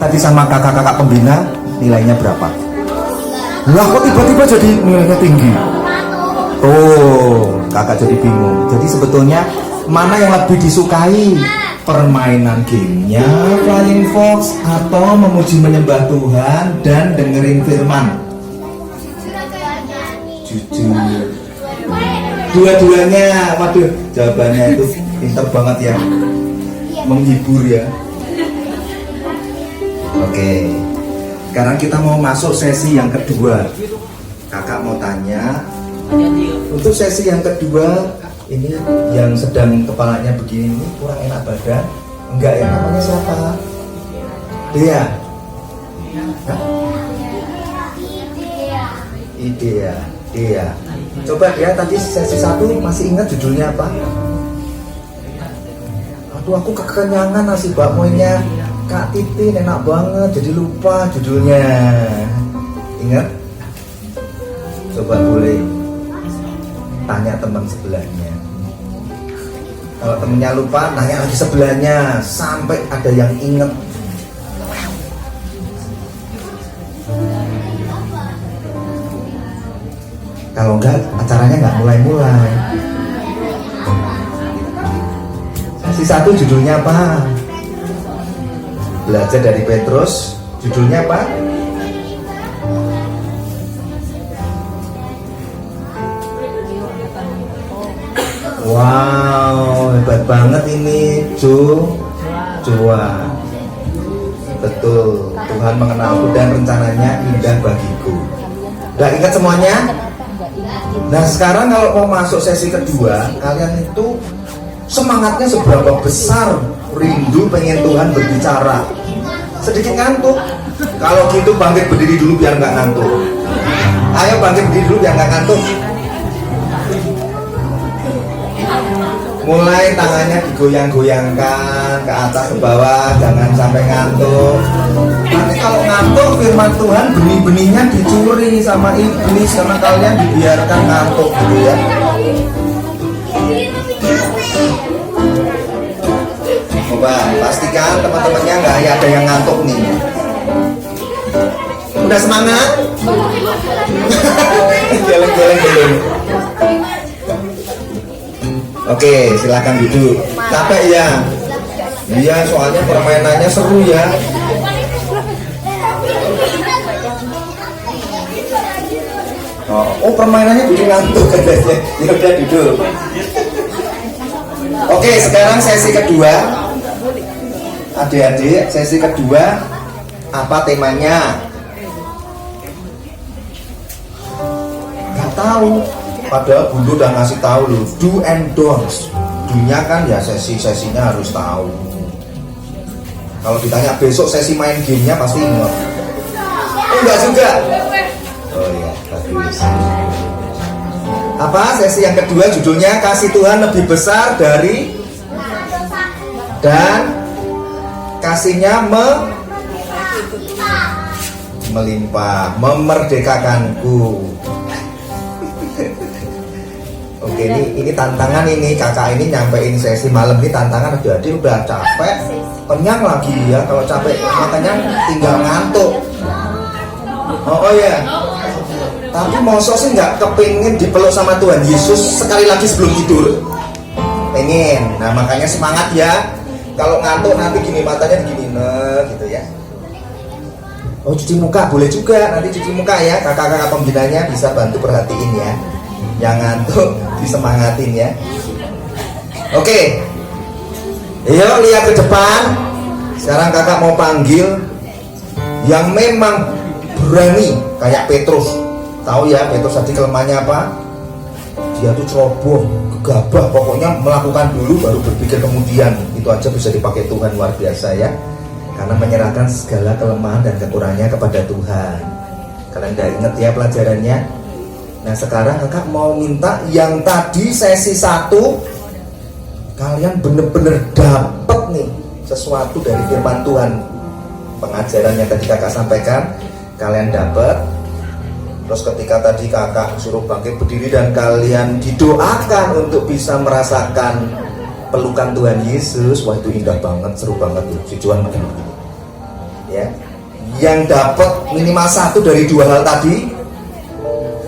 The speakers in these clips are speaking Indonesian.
Tadi sama kakak-kakak pembina nilainya berapa? Lah kok tiba-tiba jadi nilainya tinggi? Oh, kakak jadi bingung. Jadi sebetulnya mana yang lebih disukai? Permainan gamenya Flying Fox atau memuji menyembah Tuhan dan dengerin firman? Jujur, dua-duanya. Waduh, jawabannya itu pintar banget ya, menghibur ya. Oke, sekarang kita mau masuk sesi yang kedua. Kakak mau tanya, untuk sesi yang kedua ini yang sedang kepalanya begini ini kurang enak badan, enggak ya, namanya siapa? Dea. Hah? Idea. Dea. Coba Dea, tadi sesi 1 masih ingat judulnya apa? Aduh, aku kekenyangan nasi bakmoynya Kak Titin, enak banget, jadi lupa judulnya. Ingat? Coba boleh tanya teman sebelahnya. Kalau temennya lupa, tanya lagi sebelahnya sampai ada yang inget. Kalau enggak, acaranya enggak mulai-mulai. Sesi 1 judulnya apa? Belajar dari Petrus. Judulnya apa? Wow, hebat banget ini, Joa. Betul, Tuhan mengenalku dan rencananya indah bagiku. Udah ingat semuanya? Nah sekarang kalau mau masuk sesi kedua, kalian itu semangatnya seberapa besar, rindu pengen Tuhan berbicara. Sedikit ngantuk, kalau gitu bangkit berdiri dulu biar nggak ngantuk. Ayo bangkit berdiri dulu biar nggak ngantuk. Mulai tangannya digoyang-goyangkan ke atas ke bawah, jangan sampai ngantuk. Nanti kalau ngantuk, firman Tuhan benih-benihnya dicuri sama iblis karena kalian dibiarkan ngantuk gitu ya. Coba pastikan teman-temannya nggak ada yang ngantuk nih. Udah semangat? Geleng-geleng. Oke, silahkan duduk. Capek ya? Iya, soalnya permainannya seru ya. Oh, permainannya bikin ngantuk katanya. Ya udah duduk. Oke, sekarang sesi kedua. Adik-adik, sesi kedua apa temanya? Gak tahu. Padahal Bunda udah ngasih tahu loh, do and don'ts. Do-nya kan ya sesi-sesinya harus tahu. Kalau ditanya besok sesi main gamenya pasti ingat. Enggak juga. Oh iya, bagus. Apa sesi yang kedua judulnya kasih Tuhan lebih besar dari dan kasihnya melimpah, memerdekakanku. Oke, ini tantangan ini kakak ini nyampein sesi malam ini tantangan. Adik-adik udah capek, kenyang lagi ya. Kalau capek makanya tinggal ngantuk. Oh ya. Tapi mosok sih nggak kepingin dipeluk sama Tuhan Yesus sekali lagi sebelum tidur. Pengen. Nah makanya semangat ya. Kalau ngantuk nanti gini matanya gini gitu ya. Oh cuci muka boleh juga, nanti cuci muka ya. Kakak-kakak pembinanya bisa bantu perhatiin ya. Yang ngantuk disemangatin ya. Oke. Yuk lihat ke depan. Sekarang kakak mau panggil yang memang berani kayak Petrus. Tahu ya Petrus tadi kelemahannya apa? Dia tuh ceroboh, gegabah, pokoknya melakukan dulu baru berpikir kemudian. Itu aja bisa dipakai Tuhan, luar biasa ya. Karena menyerahkan segala kelemahan dan kekurangannya kepada Tuhan. Kalian udah inget ya pelajarannya? Nah sekarang kakak mau minta yang tadi sesi 1 kalian bener-bener dapet nih sesuatu dari firman Tuhan. Pengajaran yang tadi kakak sampaikan kalian dapet. Terus ketika tadi kakak suruh bangkit berdiri dan kalian didoakan untuk bisa merasakan pelukan Tuhan Yesus. Wah itu indah banget, seru banget tuh. Tujuan begini. ya, yang dapat minimal 1 dari 2 hal tadi,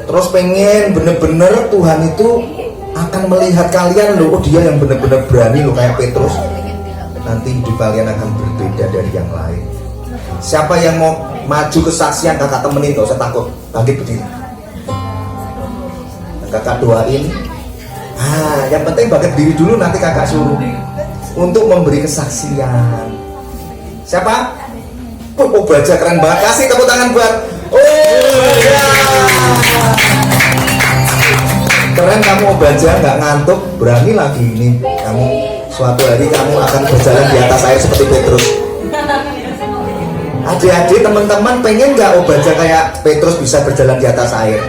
terus pengen bener-bener Tuhan itu akan melihat kalian loh, oh dia yang bener-bener berani loh kayak Petrus, nanti hidup kalian akan berbeda dari yang lain. Siapa yang mau maju kesaksian, kakak temenin, gak usah takut, bangkit berdiri, kakak doain. Yang penting bangkit berdiri dulu, nanti kakak suruh untuk memberi kesaksian. Siapa? Oh baca keren banget, kasih tepuk tangan buat ya. Keren kamu baca, nggak ngantuk, berani lagi ini. Kamu suatu hari kamu akan berjalan di atas air seperti Petrus. Adik-adik, teman-teman pengen nggak baca kayak Petrus bisa berjalan di atas air?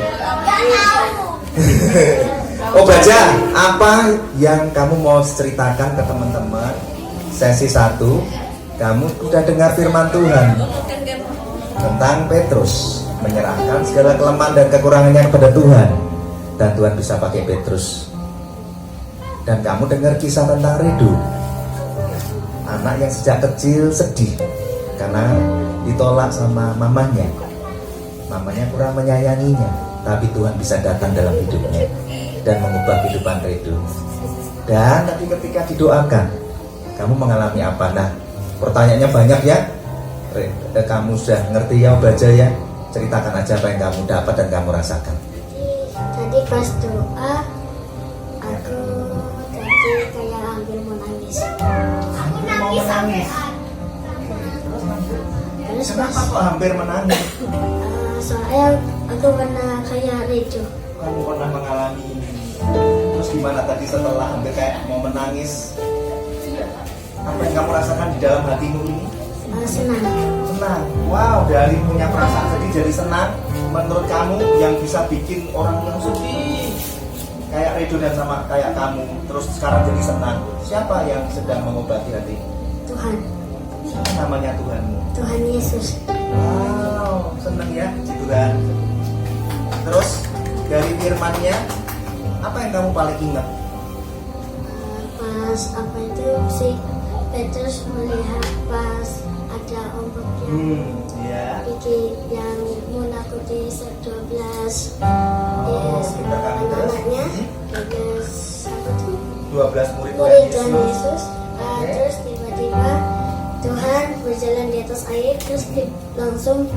Baca, apa yang kamu mau ceritakan ke teman-teman? Sesi 1, kamu udah dengar firman Tuhan tentang Petrus menyerahkan segala kelemahan dan kekurangannya kepada Tuhan, dan Tuhan bisa pakai Petrus. Dan kamu dengar kisah tentang Redo, anak yang sejak kecil sedih karena ditolak sama mamanya kurang menyayanginya, tapi Tuhan bisa datang dalam hidupnya dan mengubah kehidupan Redo. Dan tapi ketika didoakan, kamu mengalami apa? Nah, pertanyaannya banyak ya. Kamu sudah ngerti ya baca ya? Ceritakan aja apa yang kamu dapat dan kamu rasakan. Tadi pas doa, aku tadi kayak hampir mau nangis. Aku nangis sampai. Terus Kenapa kok hampir menangis? soalnya aku pernah kayak Redo. Kamu pernah mengalami. Terus gimana tadi setelah hampir kayak mau menangis? Apa yang kamu rasakan di dalam hatimu ini? Senang. Senang. Wow, dari punya perasaan sedih jadi senang. Menurut kamu yang bisa bikin orang yang sedih kayak Redo dan sama kayak kamu, terus sekarang jadi senang, siapa yang sedang mengobati hati? Tuhan. Siapa namanya Tuhanmu? Tuhan Yesus. Wow, senang ya Tuhan. Terus dari firman-Nya, apa yang kamu paling ingat? Pas apa itu sih Petrus melihat pas ada ombak Ya. bikin yang menakuti 12 pintar kamu. Terus? anak-anaknya, terus apa tuh? 12 murid Murid Tuhan Tuhan Yesus. Yesus. Terus tiba-tiba Tuhan berjalan di atas air, terus langsung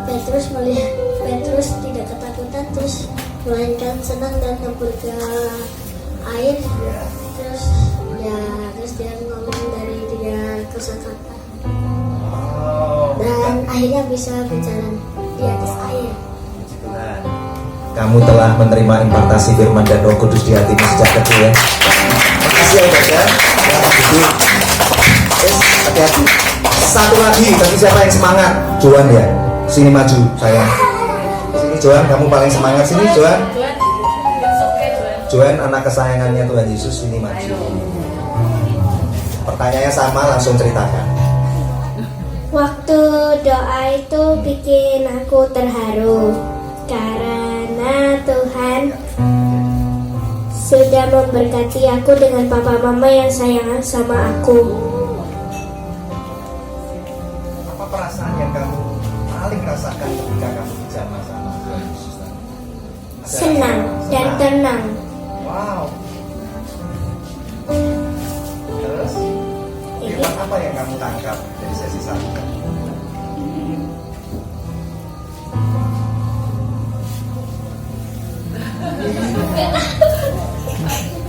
Petrus melihat, Petrus tidak ketakutan, terus melainkan senang dan nyebur ke air. Ya. Terus dia ngomong dari 3 kosakata Wow. dan akhirnya bisa berjalan di atas air. Tuhan, kamu telah menerima impartasi firman dan Roh Kudus di hatimu sejak kecil ya. Makasih ya Bapak. Selamat hidup. Hati-hati. Satu lagi, tapi siapa yang semangat? Joan ya. Sini maju sayang. Sini Joan, kamu paling semangat. Sini Joan. Joan anak kesayangannya Tuhan Yesus, sini maju. Pertanyaannya sama, langsung ceritakan. Waktu doa itu bikin aku terharu karena Tuhan sudah memberkati aku dengan papa mama yang sayang sama aku. Apa perasaan yang kamu paling rasakan ketika kamu dijamah sama Tuhan Yesus? Senang dan tenang. Wow. Terus, firman apa yang kamu tangkap dari sesi 1?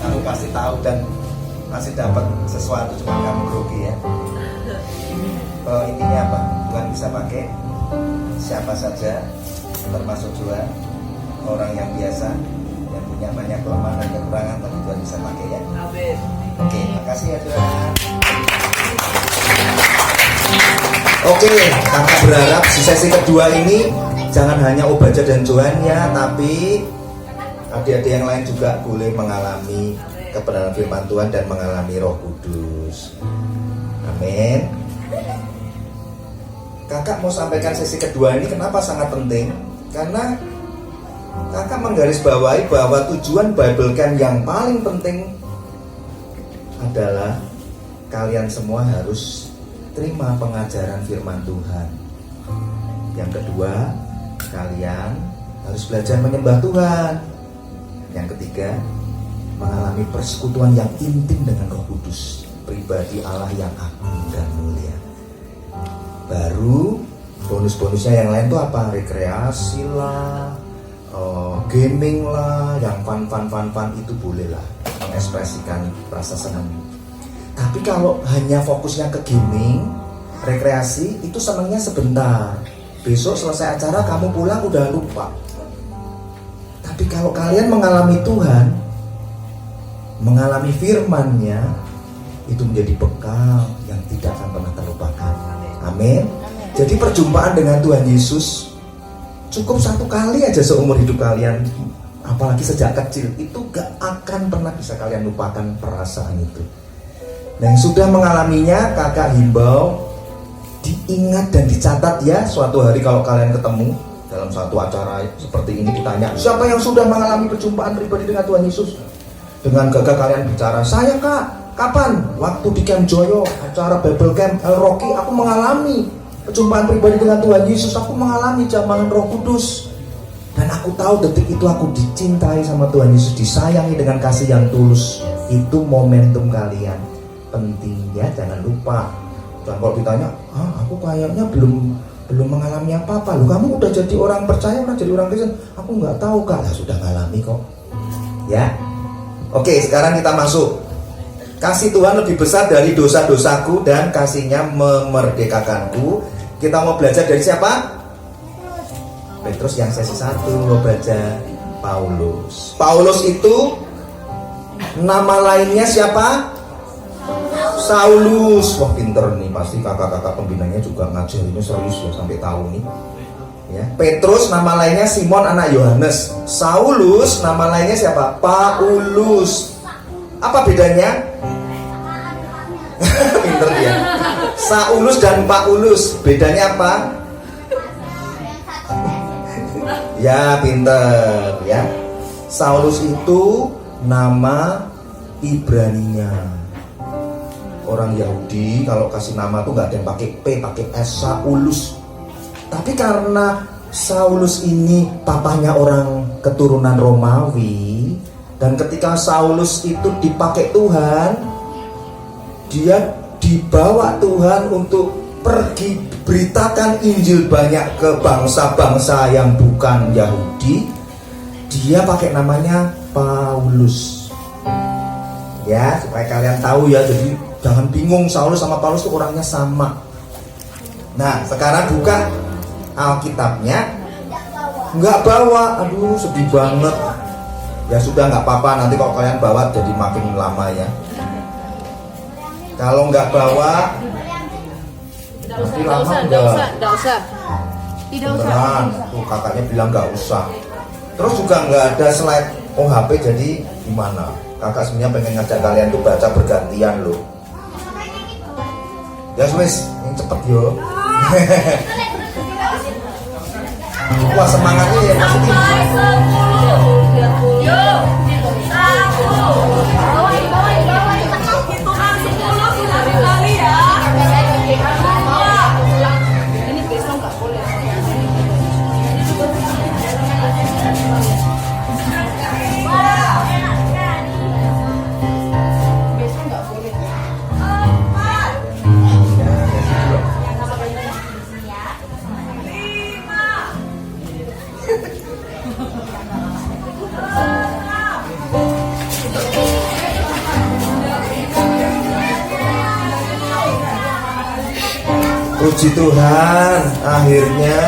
Kamu pasti tahu dan masih dapat sesuatu, cuma kamu grogi ya. Intinya apa? Tuhan bisa pakai siapa saja, termasuk Tuhan, orang yang biasa, yang punya banyak kelemahan dan kekurangan, tapi Tuhan bisa pakai ya. Amin. Oke, makasih ya Tuhan. Oke, kakak berharap di sesi kedua ini jangan hanya Obaja dan Joan ya, tapi adik-adik yang lain juga boleh mengalami kebenaran firman Tuhan dan mengalami Roh Kudus. Amin. Kakak mau sampaikan sesi kedua ini kenapa sangat penting? Karena kakak menggarisbawahi bahwa tujuan Bible Camp yang paling penting adalah kalian semua harus terima pengajaran firman Tuhan. Yang kedua, kalian harus belajar menyembah Tuhan. Yang ketiga, mengalami persekutuan yang intim dengan Roh Kudus, pribadi Allah yang agung dan mulia. Baru bonus-bonusnya yang lain tuh apa? Rekreasi lah, gaming lah, yang fun itu boleh lah, mengekspresikan rasa senang. Tapi kalau hanya fokusnya ke gaming, rekreasi, itu senangnya sebentar. Besok selesai acara kamu pulang udah lupa. Tapi kalau kalian mengalami Tuhan, mengalami firman-Nya, itu menjadi bekal yang tidak akan pernah terlupakan. Amin. Jadi perjumpaan dengan Tuhan Yesus cukup satu kali aja seumur hidup kalian, apalagi sejak kecil, itu gak akan pernah bisa kalian lupakan perasaan itu. Nah, yang sudah mengalaminya, kakak himbau diingat dan dicatat ya. Suatu hari kalau kalian ketemu dalam satu acara seperti ini, ditanya siapa yang sudah mengalami perjumpaan pribadi dengan Tuhan Yesus, dengan gagah kalian bicara, saya kak, kapan? Waktu di Camp Joyo, acara Bible Camp El Rocky, aku mengalami perjumpaan pribadi dengan Tuhan Yesus, aku mengalami jamahan Roh Kudus, dan aku tahu detik itu aku dicintai sama Tuhan Yesus, disayangi dengan kasih yang tulus. Itu momentum kalian, pentingnya jangan lupa. Dan kalau ditanya, aku kayaknya belum mengalami apa-apa. Loh, kamu udah jadi orang percaya, udah jadi orang Kristen? Aku nggak tahu kak. Ya sudah ngalami kok. Ya. Oke, sekarang kita masuk. Kasih Tuhan lebih besar dari dosa-dosaku dan kasih-Nya memerdekakanku. Kita mau belajar dari siapa? Petrus yang sesi 1 mau belajar Paulus. Paulus itu nama lainnya siapa? Saulus. Wah, pinter nih, pasti kakak-kakak pembinanya juga ngajarinnya serius ya sampai tahu nih. Ya, Petrus nama lainnya Simon anak Yohanes. Saulus nama lainnya siapa? Paulus. Apa bedanya? Pinter dia. Saulus dan Paulus bedanya apa? Ya, pinter ya. Saulus itu nama Ibraninya. Orang Yahudi kalau kasih nama tuh nggak ada yang pakai P, pakai S, Saulus. Tapi karena Saulus ini papanya orang keturunan Romawi, dan ketika Saulus itu dipakai Tuhan, dia dibawa Tuhan untuk pergi beritakan Injil banyak ke bangsa-bangsa yang bukan Yahudi. Dia pakai namanya Paulus. Ya, supaya kalian tahu ya, jadi jangan bingung, Saulus sama Paulus itu orangnya sama. Nah, sekarang buka Alkitabnya. Nggak bawa, aduh sedih banget. Ya sudah, nggak apa-apa, nanti kalau kalian bawa jadi makin lama ya. Kalau nggak bawa, nanti lama Tidak usah. Beneran, tuh kakaknya bilang nggak usah. Terus juga nggak ada slide OHP, jadi gimana? Kakak sebenarnya pengen ngajak kalian tuh baca bergantian loh. Ya wes, yang cepet yo. Wah, semangatnya ya Mas Tim. Ini besok nggak boleh. Besok nggak boleh. Puji Tuhan, akhirnya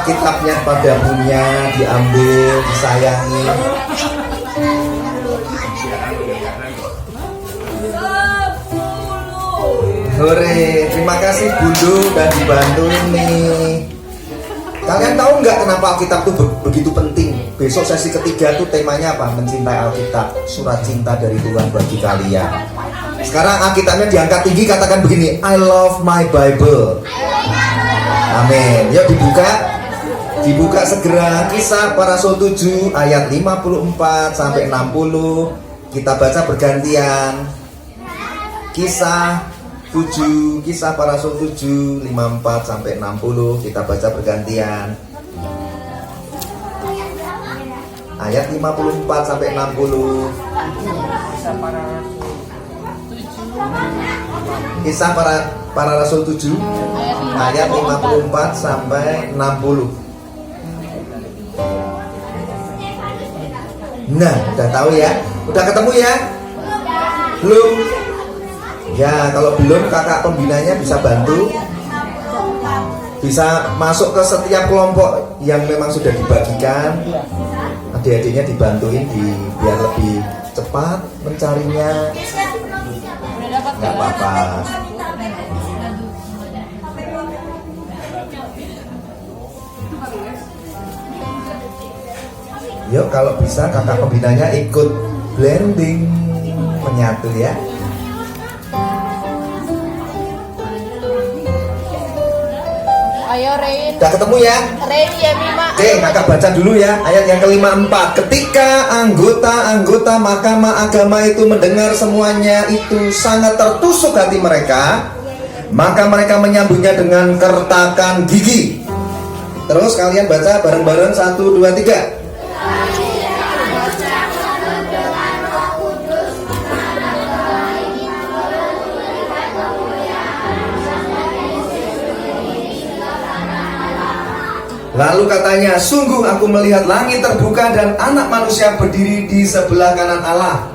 kitabnya pada punya, diambil, disayangi. Hore, terima kasih Bunda udah dibantuin nih. Kalian tahu nggak kenapa Alkitab itu begitu penting? Besok sesi ketiga tuh temanya apa? Mencintai Alkitab, surat cinta dari Tuhan bagi kalian. Sekarang Alkitabnya diangkat tinggi, katakan begini, I love my Bible. Amin. Yuk dibuka. Dibuka segera Kisah para Rasul 7 ayat 54 sampai 60. Kita baca bergantian. Kisah para Rasul 7 54 sampai 60. Kita baca bergantian. Ayat 54 sampai 60. Kisah para Rasul 7 ayat 54 sampai 60. Nah, udah tahu ya? Udah ketemu ya? Belum? Ya, kalau belum kakak pembinanya bisa bantu. Bisa masuk ke setiap kelompok yang memang sudah dibagikan. Adik-adiknya dibantuin biar lebih cepat mencarinya. Nggak apa-apa. Yuk, kalau bisa kakak pembinanya ikut blending, menyatu ya. Ayo Rain. Udah ketemu ya? Rain ya Mima. Oke, kakak baca dulu ya ayat yang ke-54. Ketika anggota-anggota Mahkamah Agama itu mendengar semuanya itu sangat tertusuk hati mereka, maka mereka menyambutnya dengan kertakan gigi. Terus kalian baca bareng-bareng 1, 2, 3. Lalu katanya, sungguh aku melihat langit terbuka dan anak manusia berdiri di sebelah kanan Allah.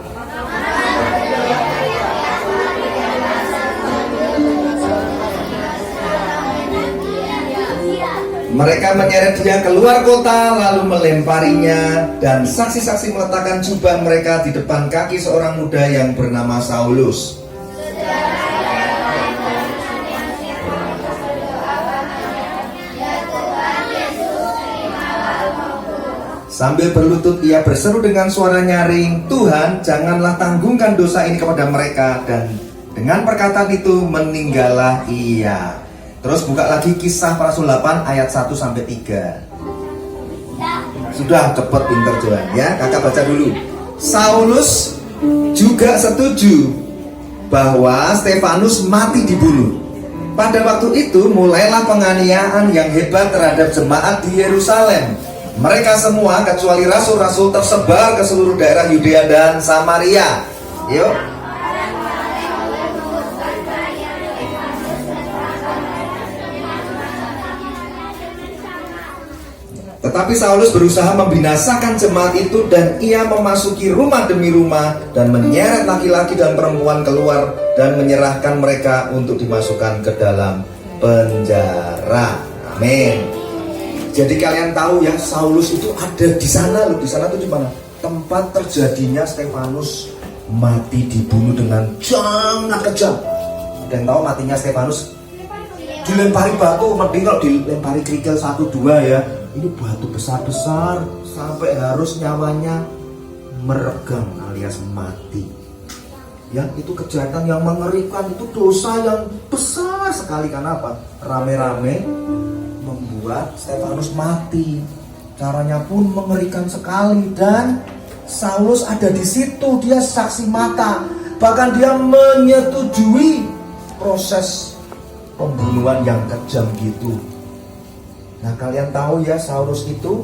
Mereka menyeret dia keluar kota lalu melemparinya, dan saksi-saksi meletakkan jubah mereka di depan kaki seorang muda yang bernama Saulus. Sambil berlutut ia berseru dengan suara nyaring, Tuhan, janganlah tanggungkan dosa ini kepada mereka. Dan dengan perkataan itu meninggallah ia. Terus buka lagi Kisah para Rasul 8 ayat 1 sampai 3. Sudah, cepet pinter Johan ya. Kakak baca dulu. Saulus juga setuju bahwa Stefanus mati dibunuh. Pada waktu itu mulailah penganiayaan yang hebat terhadap jemaat di Yerusalem. Mereka semua kecuali rasul-rasul tersebar ke seluruh daerah Yudea dan Samaria. Yuk. Tetapi Saulus berusaha membinasakan jemaat itu, dan ia memasuki rumah demi rumah dan menyeret laki-laki dan perempuan keluar dan menyerahkan mereka untuk dimasukkan ke dalam penjara. Amin. Jadi kalian tahu ya, Saulus itu ada di sana loh. Di sana tuh di mana? Tempat terjadinya Stefanus mati dibunuh dengan sangat kejam. Dan tahu matinya Stefanus? Dilempari batu, mending kalau dilempari kerikil 1, 2 ya. Ini batu besar-besar sampai harus nyawanya meregang alias mati. Ya, itu kejahatan yang mengerikan, itu dosa yang besar sekali. Karena apa? Rame-rame membuat Stefanus mati. Caranya pun mengerikan sekali, dan Saulus ada di situ, dia saksi mata. Bahkan dia menyetujui proses pembunuhan yang kejam gitu. Nah, kalian tahu ya, Saulus itu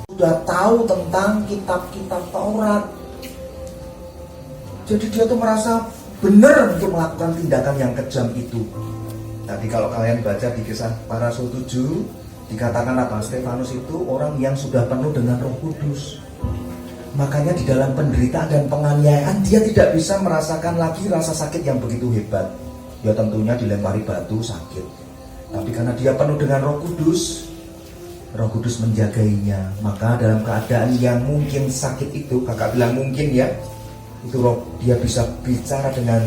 sudah tahu tentang kitab-kitab Taurat. Jadi dia tuh merasa benar untuk melakukan tindakan yang kejam itu. Tadi kalau kalian baca di Kisah para Rasul 7, dikatakan apa? Stefanus itu orang yang sudah penuh dengan Roh Kudus. Makanya di dalam penderitaan dan penganiayaan dia tidak bisa merasakan lagi rasa sakit yang begitu hebat. Ya tentunya dilempari batu sakit. Tapi karena dia penuh dengan Roh Kudus menjagainya. Maka dalam keadaan yang mungkin sakit itu, kakak bilang mungkin ya, itu dia bisa bicara dengan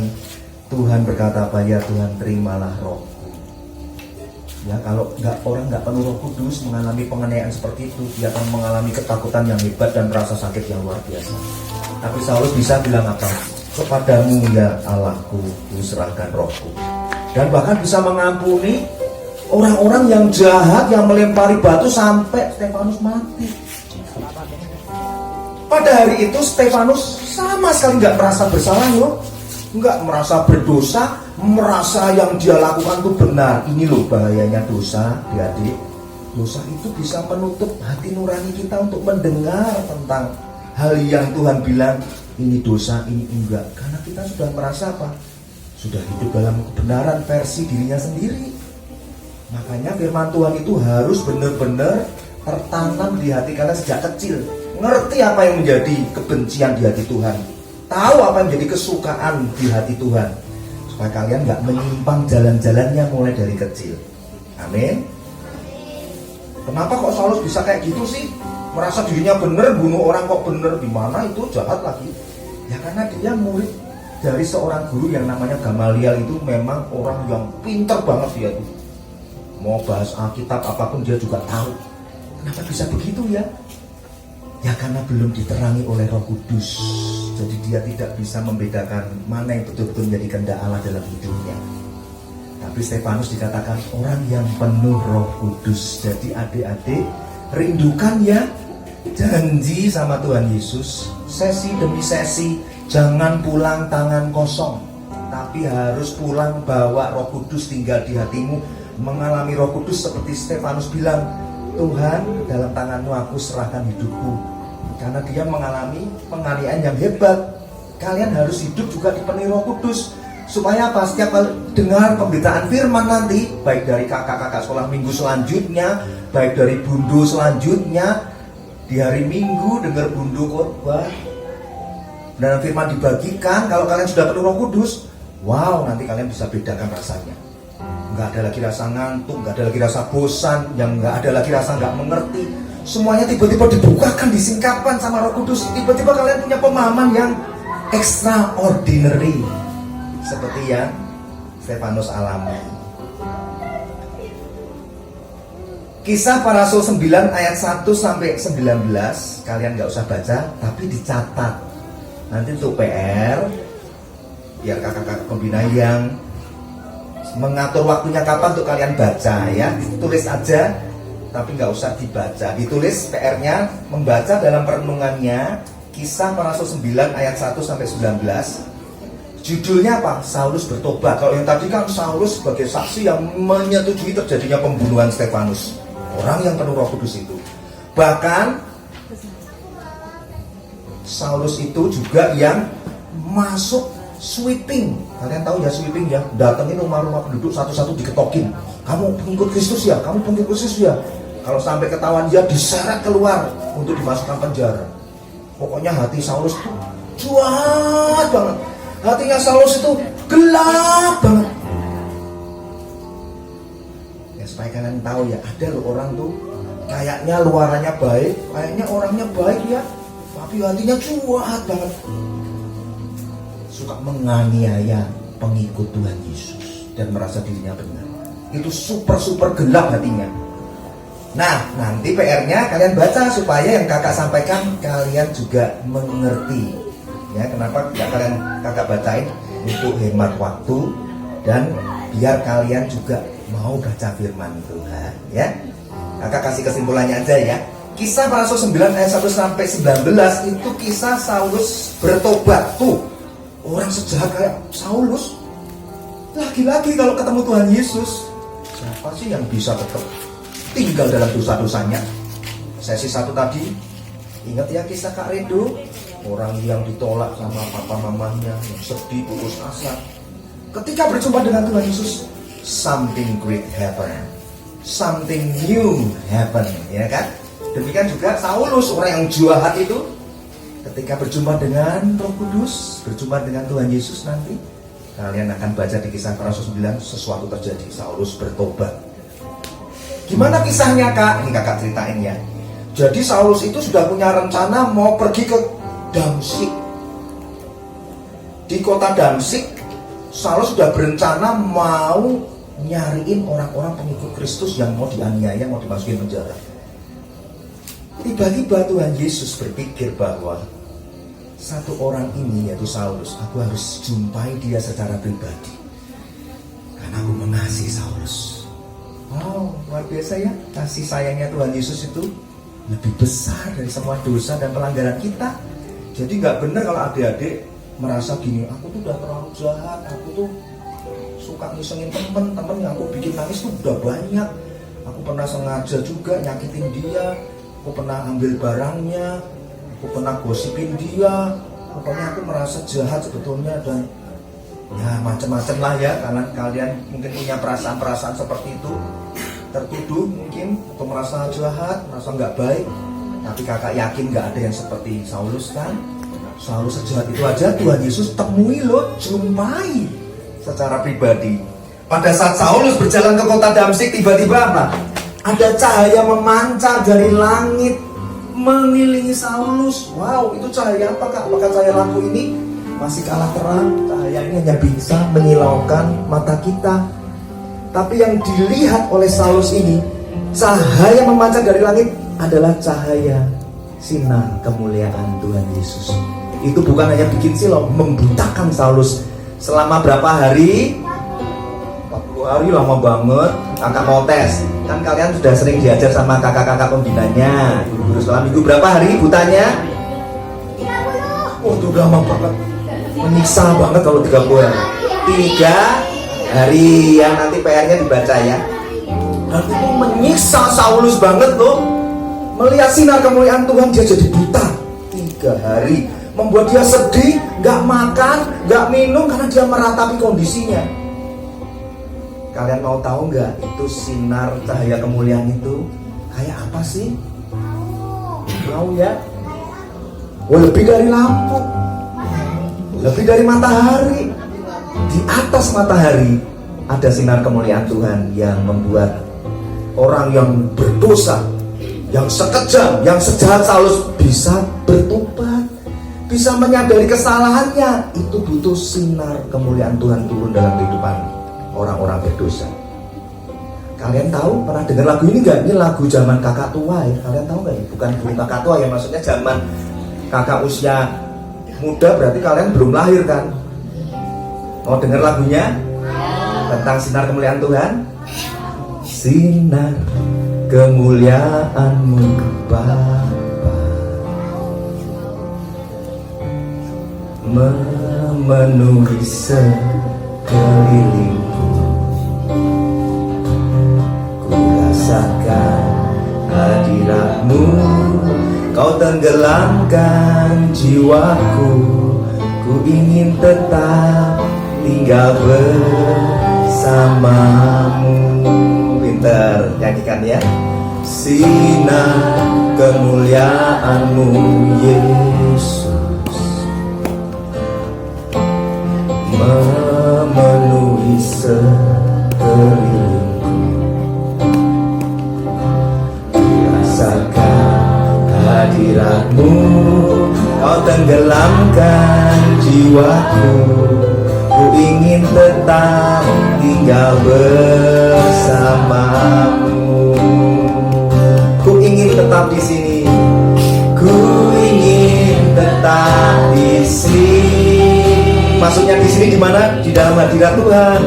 Tuhan, berkata apa? Ya Tuhan, terimalah rohku. Ya, kalau orang nggak penuh Roh Kudus mengalami penganiayaan seperti itu, dia akan mengalami ketakutan yang hebat dan rasa sakit yang luar biasa. Tapi Saulus bisa bilang apa? Kepadamu ya Allahku, ku serahkan rohku. Dan bahkan bisa mengampuni orang-orang yang jahat yang melempari batu sampai Stefanus mati. Pada hari itu Stefanus sama sekali nggak merasa bersalah loh, nggak merasa berdosa, merasa yang dia lakukan itu benar. Ini loh bahayanya dosa, adik-adik. Dosa itu bisa menutup hati nurani kita untuk mendengar tentang hal yang Tuhan bilang ini dosa, ini enggak. Karena kita sudah merasa apa? Sudah hidup dalam kebenaran versi dirinya sendiri. Makanya firman Tuhan itu harus benar-benar tertanam di hati kalian sejak kecil. Ngerti apa yang menjadi kebencian di hati Tuhan, tahu apa yang menjadi kesukaan di hati Tuhan, supaya kalian gak menyimpang jalan-jalannya mulai dari kecil. Amin. Kenapa kok Saulus bisa kayak gitu sih? Merasa dirinya benar, bunuh orang kok benar, di mana itu jahat lagi? Ya karena dia murid dari seorang guru yang namanya Gamaliel, itu memang orang yang pintar banget dia tuh. Mau bahas Alkitab apapun dia juga tahu. Kenapa bisa begitu ya? Ya karena belum diterangi oleh Roh Kudus. Jadi dia tidak bisa membedakan mana yang betul-betul menjadi kehendak Allah dalam hidupnya. Tapi Stefanus dikatakan orang yang penuh Roh Kudus. Jadi adik-adik, rindukan ya janji sama Tuhan Yesus. Sesi demi sesi, jangan pulang tangan kosong, tapi harus pulang bawa Roh Kudus tinggal di hatimu. Mengalami Roh Kudus seperti Stefanus bilang, Tuhan, dalam tanganmu aku serahkan hidupku. Karena dia mengalami penganiayaan yang hebat. Kalian harus hidup juga dipenuhi Roh Kudus. Supaya apa? Setiap kali dengar pemberitaan firman nanti, baik dari kakak-kakak sekolah minggu selanjutnya, baik dari bundu selanjutnya, di hari Minggu dengar bundu khotbah dan firman dibagikan, kalau kalian sudah penuh Roh Kudus, wow, nanti kalian bisa bedakan rasanya. Nggak ada lagi rasa ngantuk, nggak ada lagi rasa bosan, yang nggak ada lagi rasa nggak mengerti. Semuanya tiba-tiba dibukakan, disingkapkan sama Roh Kudus. Tiba-tiba kalian punya pemahaman yang extraordinary, seperti yang Stefanus alami. Kisah Para Rasul 9 ayat 1 sampai 19 kalian nggak usah baca, tapi dicatat. Nanti untuk PR, biar kakak-kakak pembina yang mengatur waktunya kapan untuk kalian baca ya, ditulis aja, tapi nggak usah dibaca. Ditulis PR-nya, membaca dalam perenungannya Kisah Para Rasul 9 ayat 1 sampai 19. Judulnya apa? Saulus bertobat. Kalau yang tadi kan Saulus sebagai saksi yang menyetujui terjadinya pembunuhan Stefanus, orang yang penuh Roh Kudus itu. Bahkan Saulus itu juga yang masuk sweeping. Kalian tahu ya sweeping ya? Datengin rumah-rumah penduduk satu-satu diketokin. Kamu pengikut Kristus ya? Kamu pengikut Kristus ya? Kalau sampai ketahuan dia diseret keluar untuk dimasukkan penjara. Pokoknya hati Saulus itu jahat banget. Hatinya Saulus itu gelap banget. Ya supaya kalian tahu ya, ada loh orang tuh kayaknya luarannya baik, kayaknya orangnya baik ya, tapi hatinya jahat banget. Suka menganiaya pengikut Tuhan Yesus dan merasa dirinya benar. Itu super gelap hatinya. Nah, nanti PR-nya kalian baca supaya yang kakak sampaikan kalian juga mengerti. Ya, kenapa kalian kakak bacain? Untuk hemat waktu dan biar kalian juga mau baca firman Tuhan ya. Kakak kasih kesimpulannya aja ya. Kisah Para Rasul 9 ayat 1 sampai 19 itu kisah Saulus bertobat. Tuh, orang sejahat kayak Saulus lagi-lagi kalau ketemu Tuhan Yesus, siapa sih yang bisa tetap tinggal dalam dosa-dosanya? Sesi 1 tadi, ingat ya kisah Kak Redo, orang yang ditolak sama papa mamanya, yang sedih, putus asa. Ketika berjumpa dengan Tuhan Yesus, something great happen, something new happen, ya kan? Demikian juga Saulus, orang yang jahat itu, ketika berjumpa dengan Roh Kudus, berjumpa dengan Tuhan Yesus nanti, kalian akan baca di Kisah Para Rasul 9, sesuatu terjadi, Saulus bertobat. Gimana kisahnya Kak? Ini kakak ceritain ya. Jadi Saulus itu sudah punya rencana mau pergi ke Damsik. Di kota Damsik, Saulus sudah berencana mau nyariin orang-orang pengikut Kristus yang mau dianiaya, mau dimasukin penjara. Tiba-tiba Tuhan Yesus berpikir bahwa satu orang ini, yaitu Saulus, aku harus jumpai dia secara pribadi. Karena aku mengasihi Saulus. Wow, luar biasa ya. Kasih sayangnya Tuhan Yesus itu lebih besar dari semua dosa dan pelanggaran kita. Jadi nggak benar kalau adik-adik merasa gini, aku tuh udah terlalu jahat, aku tuh suka ngisengin temen yang aku bikin nangis tuh udah banyak. Aku pernah sengaja juga nyakitin dia, aku pernah ambil barangnya, aku pernah gosipin dia. Pokoknya aku merasa jahat sebetulnya, dan ya macam-macam lah ya. Karena kalian mungkin punya perasaan-perasaan seperti itu, tertuduh mungkin, atau merasa jahat, merasa nggak baik. Tapi kakak yakin nggak ada yang seperti Saulus kan. Saulus sejahat itu aja Tuhan Yesus temui loh, jumpai secara pribadi. Pada saat Saulus berjalan ke kota Damsyik, tiba-tiba apa? Ada cahaya memancar dari langit mengelilingi Saulus. Wow, itu cahaya apa kak? Apakah cahaya lampu ini masih kalah terang? Cahaya ini hanya bisa menyilaukan mata kita. Tapi yang dilihat oleh Saulus ini, cahaya memancar dari langit adalah cahaya sinar kemuliaan Tuhan Yesus. Itu bukan hanya bikin silau, membutakan Saulus selama berapa hari? 40 hari, lama banget. Kakak mau tes, kan kalian sudah sering diajar sama kakak-kakak pembinanya, guru-guru sekolah minggu. Berapa hari butanya? 30. Oh, itu udah lama banget, menyiksa banget kalau 30 hari. 3 hari yang nanti PR-nya dibaca ya. Dan itu menyiksa Saulus banget loh. Melihat sinar kemuliaan Tuhan, dia jadi buta 3 hari. Membuat dia sedih, gak makan, gak minum, karena dia meratapi kondisinya. Kalian mau tahu gak itu sinar cahaya kemuliaan itu kayak apa sih? Mau ya? Oh, lebih dari lampu, lebih dari matahari. Di atas matahari ada sinar kemuliaan Tuhan yang membuat orang yang berdosa, yang sekejam, yang sejahat Saulus bisa bertobat, bisa menyadari kesalahannya. Itu butuh sinar kemuliaan Tuhan turun dalam kehidupan orang-orang berdosa. Kalian tahu, pernah dengar lagu ini gak? Ini lagu zaman kakak tua ya. Kalian tahu gak? Bukan bunyi kakak tua ya, maksudnya zaman kakak usia muda, berarti kalian belum lahir kan? Mau dengar lagunya? Tentang sinar kemuliaan Tuhan? Sinar kemuliaan-Mu Bapa memenuhi sekelilingku, ku rasakan hadirat-Mu, Kau tenggelamkan jiwaku, ku ingin tetap tinggal bersama-Mu. Pinter nyanyikan ya. Sinar kemuliaan-Mu Yesus memenuhi sekelilingku, rasakan hadirat-Mu, Kau tenggelamkan jiwaku, ku ingin tetap tinggal bersama-Mu. Ku ingin tetap di sini, ku ingin tetap di sini. Maksudnya di sini di mana? Di dalam hadirat Tuhan,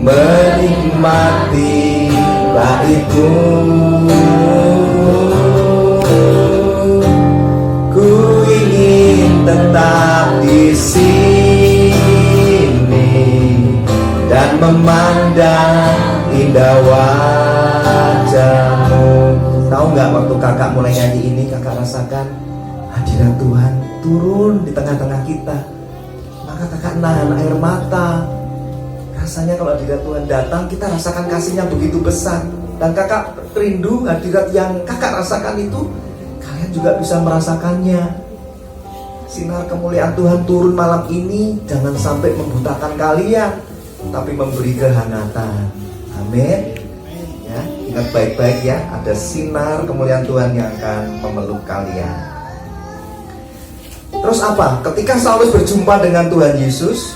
menikmati bait-Mu. Ku ingin tetap di sini dan memandang indah wajah-Mu. Tahu nggak, waktu kakak mulai nyanyi ini, kakak rasakan hadirat Tuhan turun di tengah-tengah kita. Maka kakak nahan air mata. Rasanya kalau hadirat Tuhan datang, kita rasakan kasihnya begitu besar. Dan kakak rindu hadirat yang kakak rasakan itu, kalian juga bisa merasakannya. Sinar kemuliaan Tuhan turun malam ini jangan sampai membutakan kalian, tapi memberi kehangatan. Amin. Ya, ingat baik-baik ya, ada sinar kemuliaan Tuhan yang akan memeluk kalian. Terus apa? Ketika Saulus berjumpa dengan Tuhan Yesus,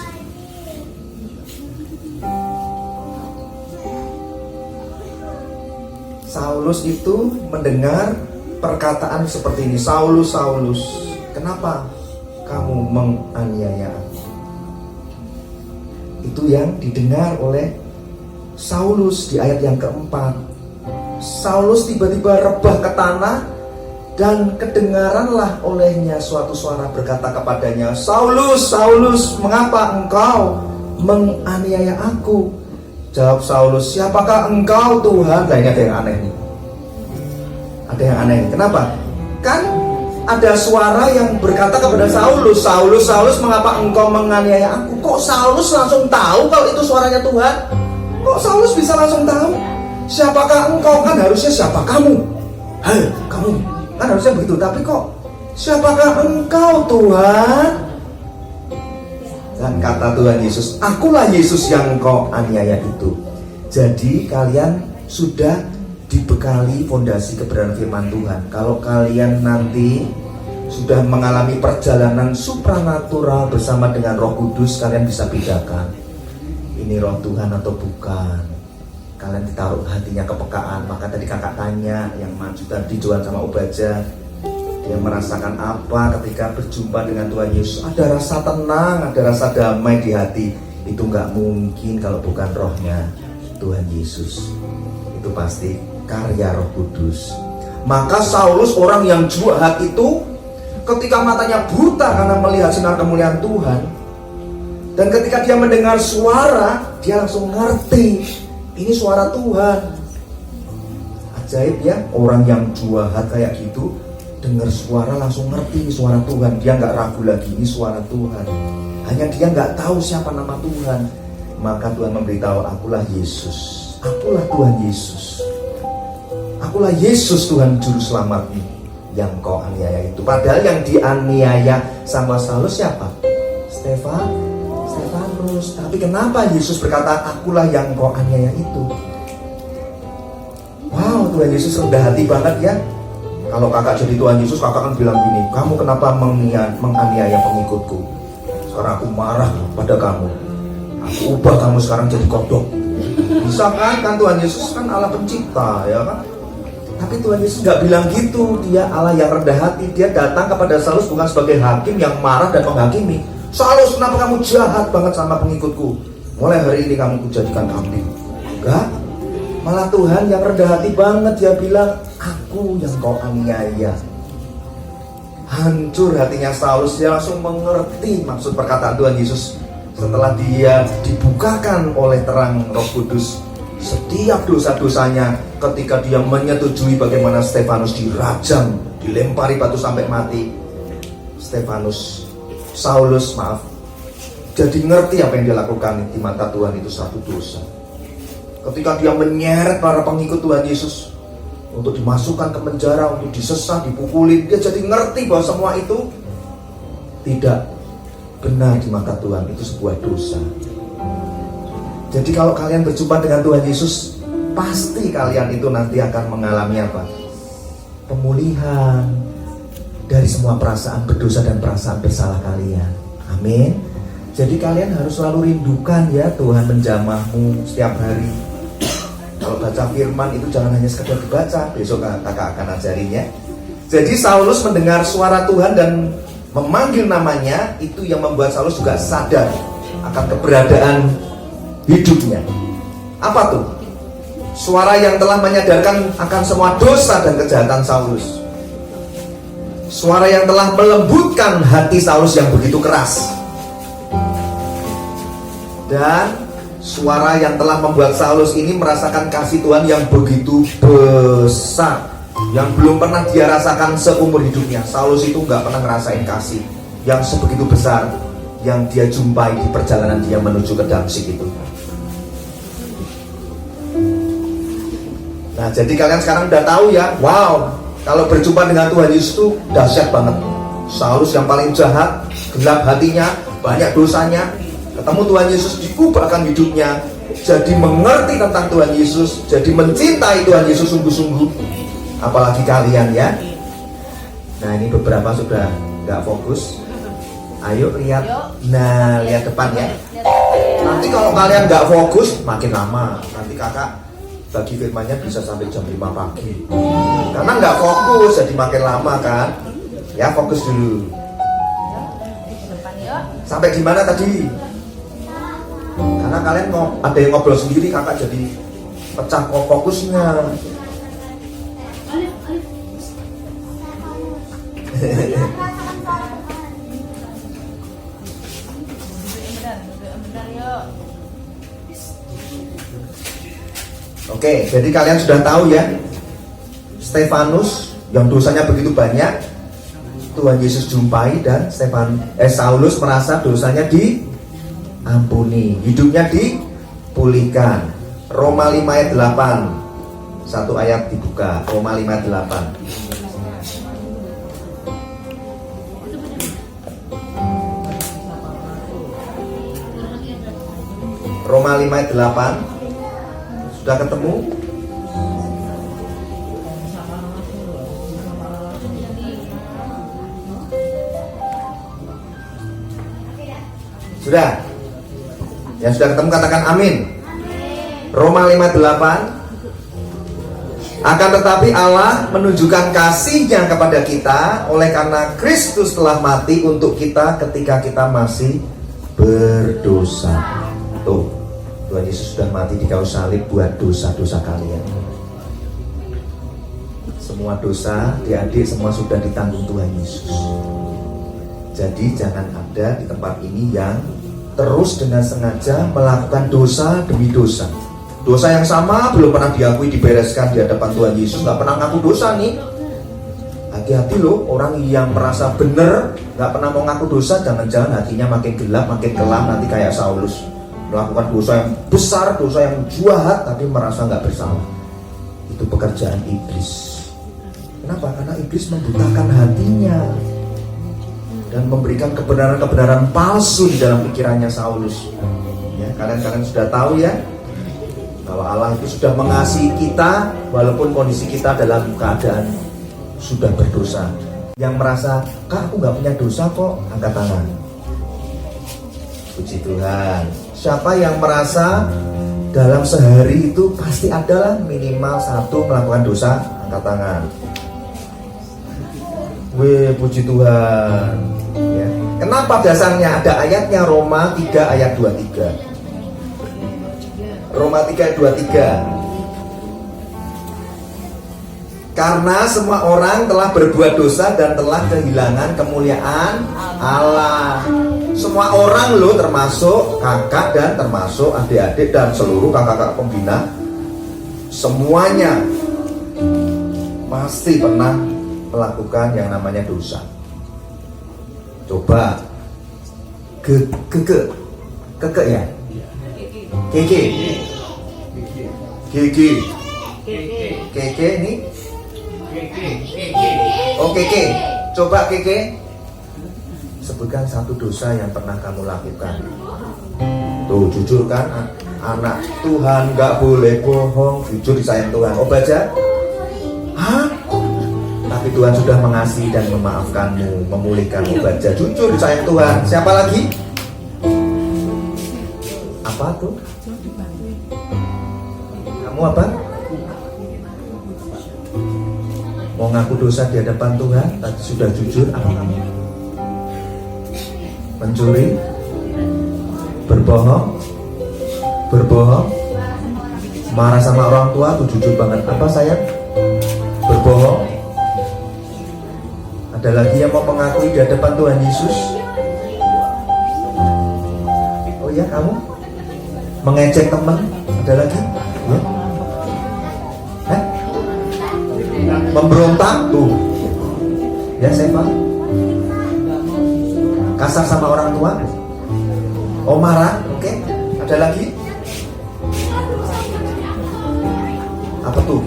Saulus itu mendengar perkataan seperti ini. Saulus, Saulus, kenapa kamu menganiaya aku? Itu yang didengar oleh Saulus di ayat yang keempat. Saulus tiba-tiba rebah ke tanah dan kedengaranlah olehnya suatu suara berkata kepadanya, Saulus, Saulus, mengapa engkau menganiaya aku? Jawab Saulus, siapakah engkau Tuhan? Nah, ini ada yang aneh nih. Ada yang aneh. Kenapa? Kan ada suara yang berkata kepada Saulus, Saulus, Saulus, mengapa engkau menganiaya aku? Kok Saulus langsung tahu kalau itu suaranya Tuhan? Kok Saulus bisa langsung tahu? Siapakah engkau? Kan harusnya siapa kamu? Hai, kamu. Kan harusnya begitu. Tapi kok siapakah engkau Tuhan? Dan kata Tuhan Yesus, akulah Yesus yang kau aniaya itu. Jadi kalian sudah dibekali fondasi kebenaran firman Tuhan. Kalau kalian nanti sudah mengalami perjalanan supranatural bersama dengan Roh Kudus, kalian bisa bedakan ini roh Tuhan atau bukan. Kalian ditaruh hatinya kepekaan. Maka tadi kakak tanya yang maju tadi Johan sama Obaja, dia merasakan apa ketika berjumpa dengan Tuhan Yesus? Ada rasa tenang, ada rasa damai di hati. Itu nggak mungkin kalau bukan rohnya Tuhan Yesus. Itu pasti karya Roh Kudus. Maka Saulus, orang yang jahat itu, ketika matanya buta karena melihat sinar kemuliaan Tuhan, dan ketika dia mendengar suara, dia langsung ngerti ini suara Tuhan. Ajaib ya, orang yang jahat kayak gitu dengar suara langsung ngerti ini suara Tuhan. Dia nggak ragu lagi, ini suara Tuhan. Hanya dia nggak tahu siapa nama Tuhan. Maka Tuhan memberitahu, akulah Yesus, akulah Tuhan Yesus, akulah Yesus Tuhan Juru Selamatmu yang kau aniaya itu. Padahal yang dianiaya sama Saulus siapa? Stefanus. Tapi kenapa Yesus berkata, akulah yang kau aniaya itu? Wow, Tuhan Yesus rendah hati banget ya. Kalau kakak jadi Tuhan Yesus, kakak kan bilang gini, kamu kenapa menganiaya pengikutku? Sekarang aku marah pada kamu, aku ubah kamu sekarang jadi kodok. Bisa kan? Kan Tuhan Yesus kan Allah pencipta, ya kan? Tapi Tuhan Yesus gak bilang gitu. Dia Allah yang rendah hati. Dia datang kepada Saulus bukan sebagai hakim yang marah dan menghakimi. Saulus, kenapa kamu jahat banget sama pengikutku? Mulai hari ini kamu kujadikan kambing. Enggak. Malah Tuhan yang rendah hati banget. Dia bilang, aku yang kau aniaya. Hancur hatinya Saulus. Dia langsung mengerti maksud perkataan Tuhan Yesus. Setelah dia dibukakan oleh terang Roh Kudus setiap dosa-dosanya, ketika dia menyetujui bagaimana Stefanus dirajam, dilempari batu sampai mati, Saulus jadi ngerti apa yang dia lakukan di mata Tuhan itu satu dosa. Ketika dia menyeret para pengikut Tuhan Yesus untuk dimasukkan ke penjara, untuk disesat, dipukulin, dia jadi ngerti bahwa semua itu tidak benar di mata Tuhan, itu sebuah dosa. Jadi kalau kalian berjumpa dengan Tuhan Yesus, pasti kalian itu nanti akan mengalami apa? Pemulihan dari semua perasaan berdosa dan perasaan bersalah kalian. Amin. Jadi kalian harus selalu rindukan ya Tuhan menjamahmu setiap hari. Kalau baca firman itu jangan hanya sekedar dibaca. Besok kakak akan ajarinnya. Jadi Saulus mendengar suara Tuhan dan memanggil namanya. Itu yang membuat Saulus juga sadar akan keberadaan hidupnya. Apa tuh? Suara yang telah menyadarkan akan semua dosa dan kejahatan Saulus. Suara yang telah melembutkan hati Saulus yang begitu keras. Dan suara yang telah membuat Saulus ini merasakan kasih Tuhan yang begitu besar, yang belum pernah dia rasakan seumur hidupnya. Saulus itu gak pernah ngerasain kasih yang sebegitu besar yang dia jumpai di perjalanan dia menuju ke Damsyik itu. Nah, jadi kalian sekarang udah tahu ya, wow, kalau berjumpa dengan Tuhan Yesus itu dahsyat banget. Saulus yang paling jahat, gelap hatinya, banyak dosanya, ketemu Tuhan Yesus, diubahkan hidupnya, jadi mengerti tentang Tuhan Yesus, jadi mencintai Tuhan Yesus sungguh-sungguh. Apalagi kalian ya. Nah, ini beberapa sudah gak fokus. Ayo lihat. Nah, lihat depan ya. Nanti kalau kalian gak fokus, makin lama. Nanti kakak bagi firmannya bisa sampai jam 5 pagi. Karena nggak fokus jadi makin lama kan. Ya, fokus dulu. Sampai di mana tadi? Karena Karena kalian ada yang ngobrol sendiri, kakak jadi pecah fokusnya. Oke, jadi kalian sudah tahu ya, Stefanus yang dosanya begitu banyak, Tuhan Yesus jumpai dan Saulus merasa dosanya diampuni, hidupnya dipulihkan. Roma 5 ayat 8, satu ayat dibuka, Roma 5 ayat 8. Roma 5 ayat 8. Sudah ketemu? Sudah? Yang sudah ketemu katakan amin. Roma 5:8. Akan tetapi Allah menunjukkan kasih-Nya kepada kita oleh karena Kristus telah mati untuk kita ketika kita masih berdosa. Tuh, Tuhan Yesus sudah mati di kayu salib buat dosa-dosa kalian. Semua dosa, adik-adik, semua sudah ditanggung Tuhan Yesus. Jadi jangan ada di tempat ini yang terus dengan sengaja melakukan dosa demi dosa. Dosa yang sama belum pernah diakui, dibereskan di hadapan Tuhan Yesus, gak pernah ngaku dosa nih. Hati-hati loh, orang yang merasa benar gak pernah mau ngaku dosa, jangan-jangan hatinya makin gelap, makin kelam, nanti kayak Saulus melakukan dosa yang besar, dosa yang jahat, tapi merasa gak bersalah. Itu pekerjaan iblis. Kenapa? Karena iblis membutakan hatinya dan memberikan kebenaran-kebenaran palsu di dalam pikirannya Saulus. Ya, kalian sudah tahu ya, bahwa Allah itu sudah mengasihi kita walaupun kondisi kita dalam keadaan sudah berdosa. Yang merasa, kak aku gak punya dosa kok, angkat tangan. Puji Tuhan. Siapa yang merasa dalam sehari itu pasti adalah minimal satu melakukan dosa, angkat tangan. Wih, puji Tuhan ya. Kenapa dasarnya? Ada ayatnya, Roma 3 ayat 23. Roma 3:23. Karena semua orang telah berbuat dosa dan telah kehilangan kemuliaan Allah. Semua orang loh, termasuk kakak dan termasuk adik-adik dan seluruh kakak-kakak pembina, semuanya pasti pernah melakukan yang namanya dosa. Coba keke ya, keke ini, oh keke, coba keke sebutkan satu dosa yang pernah kamu lakukan. Tuh jujur kan, anak Tuhan gak boleh bohong, jujur disayang Tuhan. Oh baca, hah? Tapi Tuhan sudah mengasihi dan memaafkanmu, memulihkanmu. Baca, jujur disayang Tuhan. Siapa lagi? Apa tuh? Kamu apa? Mau ngaku dosa di hadapan Tuhan, tapi sudah jujur apa kamu? Mencuri, berbohong, marah sama orang tua, tuh jujur banget. Apa sayang? Berbohong. Ada lagi yang mau mengakui di hadapan Tuhan Yesus? Oh ya, kamu mengejek teman? Ada lagi? Ya? Memberontak tuh, ya saya Pak. Kasar sama orang tua? Oh marah, oke. Ada lagi? Apa tuh?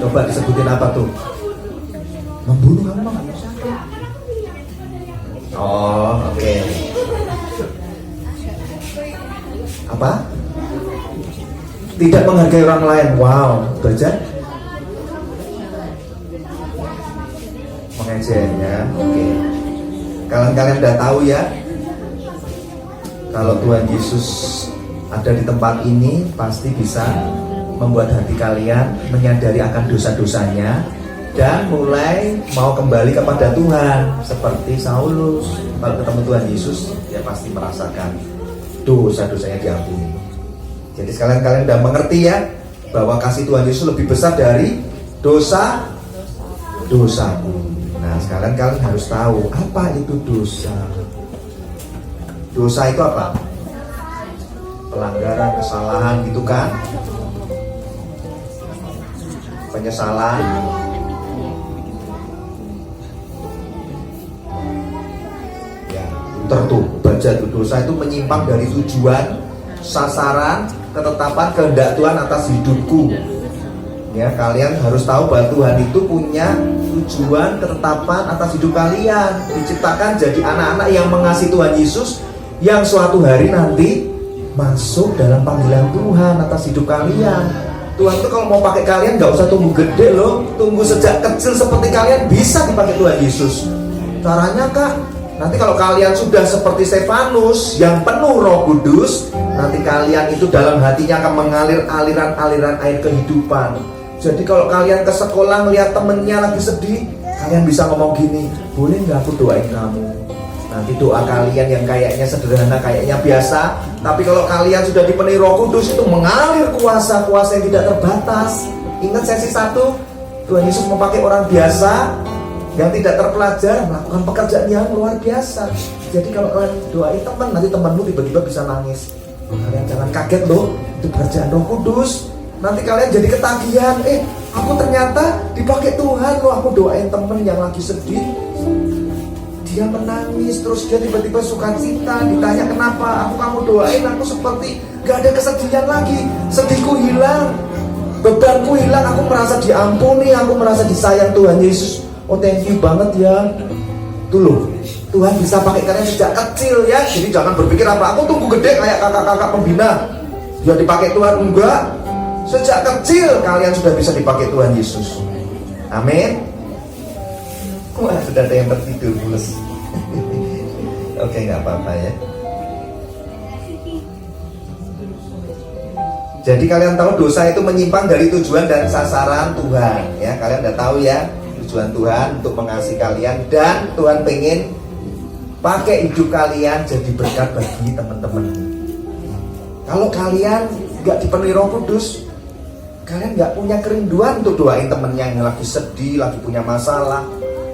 Coba disebutin apa tuh? Membunuh kamu mah? Oh, oke. Apa? Tidak menghargai orang lain. Wow, baca. Mengejek ya, oke. Kalian udah tahu ya, kalau Tuhan Yesus ada di tempat ini pasti bisa membuat hati kalian menyadari akan dosa-dosanya dan mulai mau kembali kepada Tuhan. Seperti Saulus, kalau ketemu Tuhan Yesus dia pasti merasakan dosa-dosanya diampuni. Jadi sekalian kalian udah mengerti ya, bahwa kasih Tuhan Yesus lebih besar dari dosaku. Nah sekalian kalian harus tahu apa itu dosa. Dosa itu apa? Pelanggaran, kesalahan gitu kan? Penyesalan. Ya, tuh baca tuh, dosa itu menyimpang dari tujuan, sasaran, ketetapan kehendak Tuhan atas hidupku. Ya, kalian harus tahu bahwa Tuhan itu punya tujuan, ketetapan atas hidup kalian. Diciptakan jadi anak-anak yang mengasihi Tuhan Yesus, yang suatu hari nanti masuk dalam panggilan Tuhan atas hidup kalian. Tuhan tuh kalau mau pakai kalian nggak usah tunggu gede loh, tunggu sejak kecil seperti kalian bisa dipakai Tuhan Yesus. Caranya kak, nanti kalau kalian sudah seperti Stefanus yang penuh Roh Kudus, nanti kalian itu dalam hatinya akan mengalir aliran-aliran air kehidupan. Jadi kalau kalian ke sekolah melihat temennya lagi sedih, kalian bisa ngomong gini, boleh nggak aku doain kamu? Nanti doa kalian yang kayaknya sederhana, kayaknya biasa, tapi kalau kalian sudah dipenuhi Roh Kudus, itu mengalir kuasa-kuasa yang tidak terbatas. Ingat sesi 1, Tuhan Yesus memakai orang biasa yang tidak terpelajar melakukan pekerjaan yang luar biasa. Jadi kalau kalian doain teman, nanti temanmu tiba-tiba bisa nangis. Kalian jangan kaget loh, itu pekerjaan Roh Kudus. Nanti kalian jadi ketagihan, aku ternyata dipakai Tuhan loh, aku doain temen yang lagi sedih, dia menangis, terus dia tiba-tiba sukacita. Ditanya kenapa, kamu doain aku seperti gak ada kesedihan lagi, sedihku hilang, bebanku hilang, aku merasa diampuni, aku merasa disayang Tuhan Yesus. Oh thank you banget ya. Tuh loh, Tuhan bisa pakai kalian sejak kecil ya. Jadi jangan berpikir aku tunggu gede kayak kakak-kakak pembina biar dipakai Tuhan. Enggak, sejak kecil kalian sudah bisa dipakai Tuhan Yesus. Amin. Wah, sudah ada yang tertidur mulus. Oke, nggak apa-apa ya. Jadi kalian tahu dosa itu menyimpang dari tujuan dan sasaran Tuhan. Ya, kalian udah tahu ya tujuan Tuhan untuk mengasihi kalian, dan Tuhan pengen pakai hidup kalian jadi berkat bagi teman-teman. Kalau kalian nggak dipenuhi Roh Kudus, kalian nggak punya kerinduan untuk doain temennya yang lagi sedih, lagi punya masalah.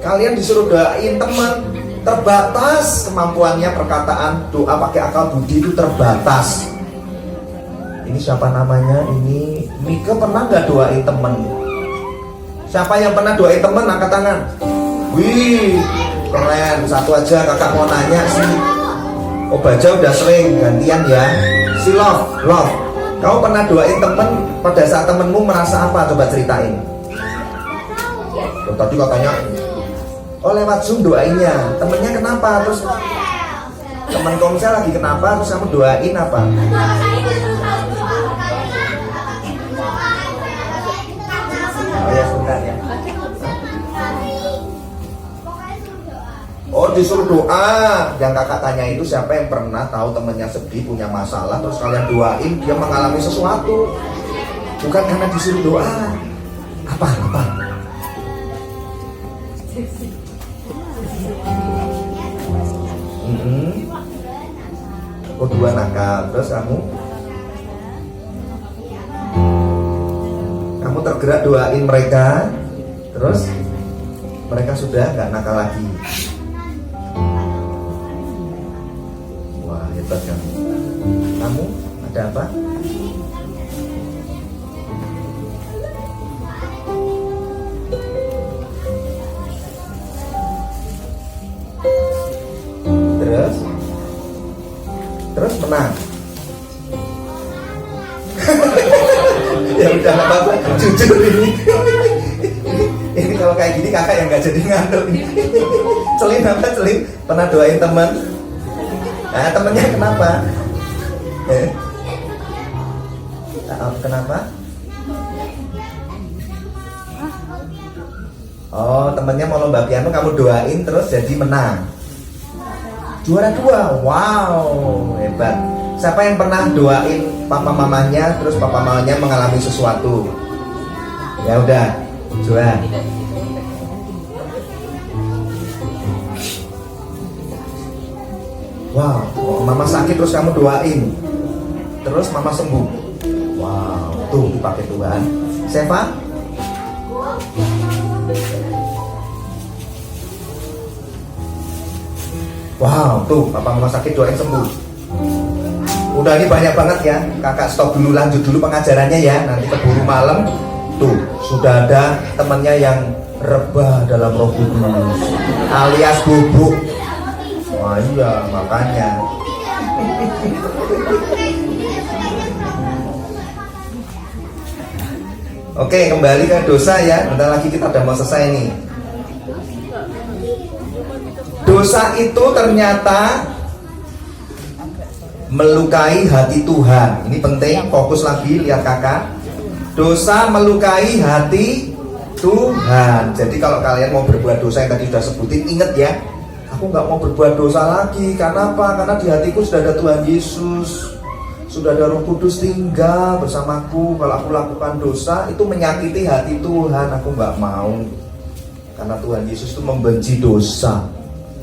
Kalian disuruh doain teman, terbatas kemampuannya, perkataan doa pakai akal budi itu terbatas. Ini siapa namanya? Ini Mika pernah nggak doain temen? Siapa yang pernah doain temen? Angkat tangan. Wih, keren. Satu aja, kakak mau nanya sih. Oh Baja udah sering, gantian ya. Si Love. Kau pernah doain temen pada saat temenmu merasa apa? Coba ceritain. Tadi katanya lewat Zoom doainnya, temennya kenapa, terus teman komsel lagi kenapa, terus kamu doain apa? Oh ya sebentar ya. Oh disuruh doa. Yang kakak tanya itu siapa yang pernah tahu temennya sedih, punya masalah, terus kalian doain dia mengalami sesuatu, bukan karena disuruh doa. Apa? Oh 2 nakal, terus kamu tergerak doain mereka, terus mereka sudah gak nakal lagi. Wah hebat kamu. Kamu ada apa? Terus menang. Ya udah nggak apa-apa, jujur ini. Ini kalau kayak gini kakak yang nggak jadi ngantuk. Celin pernah doain teman. Nah temennya kenapa? Kenapa? Oh temennya mau lomba piano, kamu doain terus jadi menang. Juara 2, wow, hebat. Siapa yang pernah doain papa mamanya, terus papa mamanya mengalami sesuatu? Ya udah, juara. Wow, mama sakit terus kamu doain, terus mama sembuh. Wow, tuh dipakai Tuhan. Seva? Wow, tuh papa mama sakit doain sembuh. Udah ini banyak banget ya. Kakak stop dulu, lanjut dulu pengajarannya ya. Nanti keburu malam. Tuh, sudah ada temannya yang rebah dalam Roh Kudus, alias bubuk. Wah iya, makanya. Oke, kembali ke dosa ya. Bentar lagi kita udah mau selesai nih. Dosa itu ternyata melukai hati Tuhan. Ini penting, fokus lagi, lihat kakak. Dosa melukai hati Tuhan. Jadi kalau kalian mau berbuat dosa yang tadi sudah sebutin, ingat ya, aku nggak mau berbuat dosa lagi. Karena apa? Karena di hatiku sudah ada Tuhan Yesus, sudah ada Roh Kudus tinggal bersamaku. Kalau aku lakukan dosa, itu menyakiti hati Tuhan. Aku nggak mau. Karena Tuhan Yesus itu membenci dosa,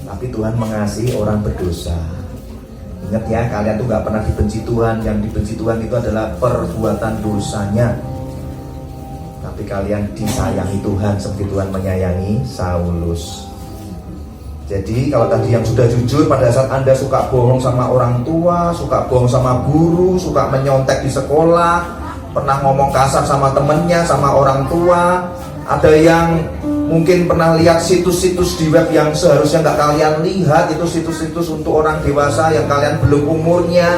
tapi Tuhan mengasihi orang berdosa. Ingat ya, kalian tuh nggak pernah dibenci Tuhan. Yang dibenci Tuhan itu adalah perbuatan dosanya. Tapi kalian disayangi Tuhan seperti Tuhan menyayangi Saulus. Jadi kalau tadi yang sudah jujur, pada saat Anda suka bohong sama orang tua, suka bohong sama guru, suka menyontek di sekolah, pernah ngomong kasar sama temennya, sama orang tua, ada yang mungkin pernah lihat situs-situs di web yang seharusnya nggak kalian lihat, itu situs-situs untuk orang dewasa yang kalian belum umurnya,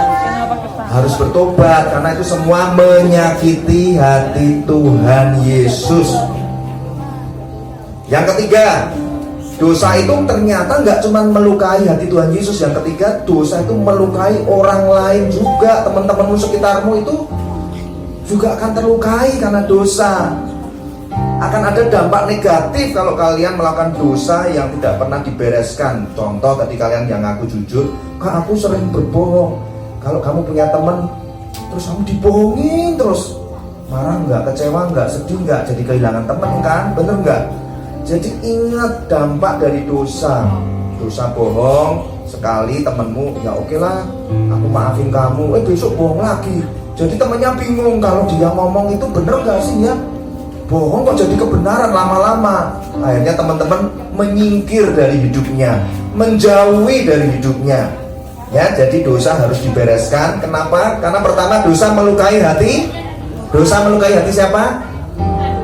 harus bertobat karena itu semua menyakiti hati Tuhan Yesus. Yang ketiga, dosa itu ternyata nggak cuma melukai hati Tuhan Yesus. Yang ketiga, dosa itu melukai orang lain juga. Teman-temanmu sekitarmu itu juga akan terlukai karena dosa. Akan ada dampak negatif kalau kalian melakukan dosa yang tidak pernah dibereskan. Contoh tadi kalian yang ngaku jujur, Kak aku sering berbohong. Kalau kamu punya teman, terus kamu dibohongin terus, marah nggak, kecewa nggak, sedih nggak, jadi kehilangan teman kan, bener nggak? Jadi ingat dampak dari dosa. Dosa bohong sekali temenmu, ya oke lah, aku maafin kamu. Besok bohong lagi. Jadi temennya bingung kalau dia ngomong itu bener nggak sih ya? Bohong kok jadi kebenaran lama-lama. Akhirnya teman-teman menyingkir dari hidupnya, menjauhi dari hidupnya. Ya, jadi dosa harus dibereskan. Kenapa? Karena pertama dosa melukai hati. Dosa melukai hati siapa?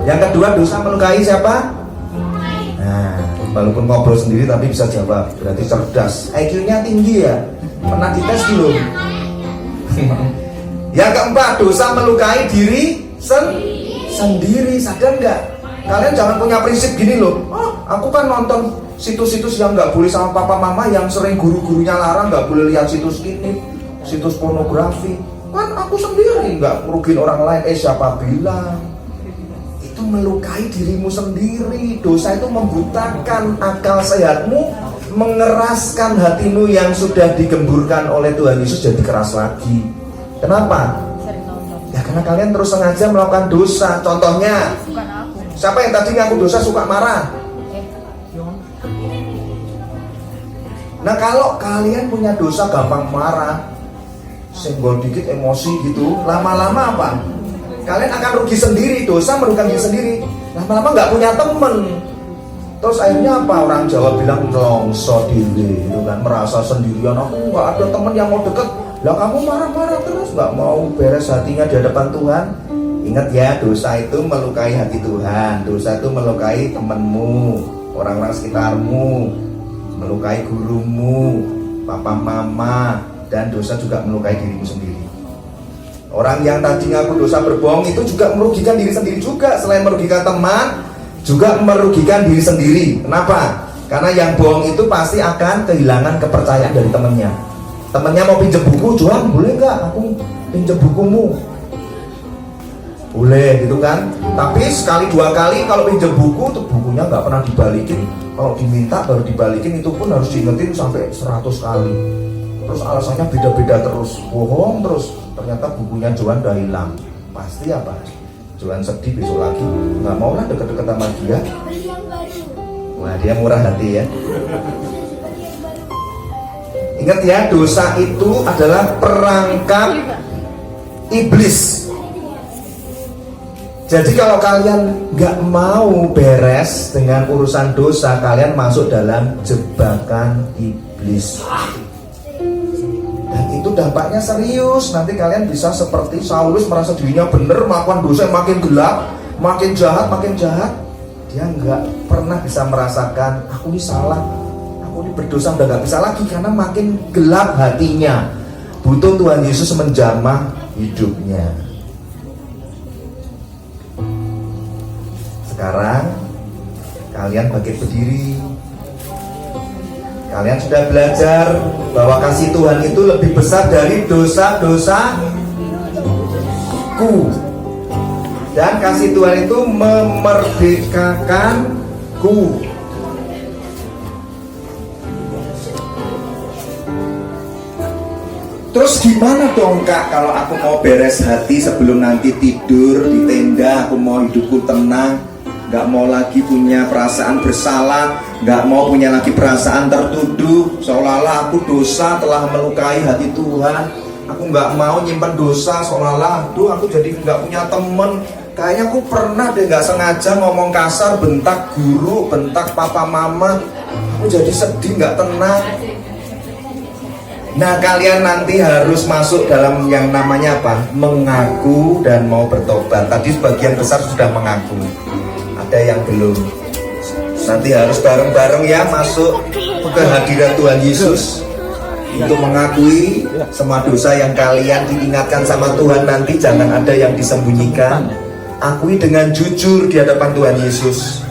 Yang kedua dosa melukai siapa? Nah, walaupun ngobrol sendiri tapi bisa jawab, berarti cerdas. IQ-nya tinggi ya. Pernah dites belum? Yang keempat, dosa melukai diri sendiri. Sadar nggak? Kalian jangan punya prinsip gini loh. Oh, aku kan nonton situs-situs yang nggak boleh sama papa mama, yang sering guru-gurunya larang nggak boleh lihat situs ini, situs pornografi. Kan aku sendiri nggak merugiin orang lain. Siapa bilang? Itu melukai dirimu sendiri. Dosa itu membutakan akal sehatmu, mengeraskan hatimu yang sudah digemburkan oleh Tuhan Yesus jadi keras lagi. Kenapa? Ya karena kalian terus sengaja melakukan dosa. Contohnya, siapa yang tadi ngaku dosa suka marah? Nah kalau kalian punya dosa gampang marah, senggol dikit emosi gitu, lama-lama apa? Kalian akan rugi sendiri. Dosa merugikan diri sendiri. Lama-lama nggak punya temen. Terus akhirnya apa? Orang Jawa bilang nelongso diri, itu kan, merasa sendirian. Aku nggak ada temen yang mau deket. Lah kamu marah-marah terus, nggak mau beres hatinya di hadapan Tuhan. Ingat ya, dosa itu melukai hati Tuhan. Dosa itu melukai temenmu, orang-orang sekitarmu, melukai gurumu, papa mama, dan dosa juga melukai dirimu sendiri. Orang yang tadi ngaku dosa berbohong itu juga merugikan diri sendiri juga. Selain merugikan teman, juga merugikan diri sendiri. Kenapa? Karena yang bohong itu pasti akan kehilangan kepercayaan dari temennya. Temennya mau pinjam buku, Johan boleh nggak aku pinjam bukumu? Boleh gitu kan. Tapi sekali dua kali kalau pinjam buku, tuh bukunya nggak pernah dibalikin. Kalau diminta baru dibalikin, itu pun harus diingetin sampai 100 kali. Terus alasannya beda-beda terus, bohong terus. Ternyata bukunya Johan udah hilang. Pasti apa? Johan sedih besok lagi, nggak mau lah deket-deket sama dia. Wah dia murah hati ya. Ingat ya, dosa itu adalah perangkap iblis. Jadi kalau kalian nggak mau beres dengan urusan dosa, kalian masuk dalam jebakan iblis. Dan itu dampaknya serius. Nanti kalian bisa seperti Saulus, merasa dirinya benar, melakukan dosa yang makin gelap, makin jahat, makin jahat. Dia nggak pernah bisa merasakan, aku ini salah, aku ini berdosa, udah nggak bisa lagi, karena makin gelap hatinya. Butuh Tuhan Yesus menjamah hidupnya. Sekarang kalian bangkit berdiri. Kalian sudah belajar bahwa kasih Tuhan itu lebih besar dari dosa-dosaku. Dan kasih Tuhan itu memerdekakanku. Terus gimana dong Kak kalau aku mau beres hati sebelum nanti tidur di tenda, aku mau hidupku tenang, gak mau lagi punya perasaan bersalah, gak mau punya lagi perasaan tertuduh, seolah-olah aku dosa telah melukai hati Tuhan. Aku gak mau nyimpan dosa, seolah-olah aduh aku jadi gak punya temen. Kayaknya aku pernah deh gak sengaja ngomong kasar, bentak guru, bentak papa mama. Aku jadi sedih, gak tenang. Nah kalian nanti harus masuk dalam yang namanya apa? Mengaku dan mau bertobat. Tadi sebagian besar sudah mengaku, ada yang belum. Nanti harus bareng-bareng ya masuk ke hadirat Tuhan Yesus untuk mengakui semua dosa yang kalian diingatkan sama Tuhan. Nanti jangan ada yang disembunyikan. Akui dengan jujur di hadapan Tuhan Yesus,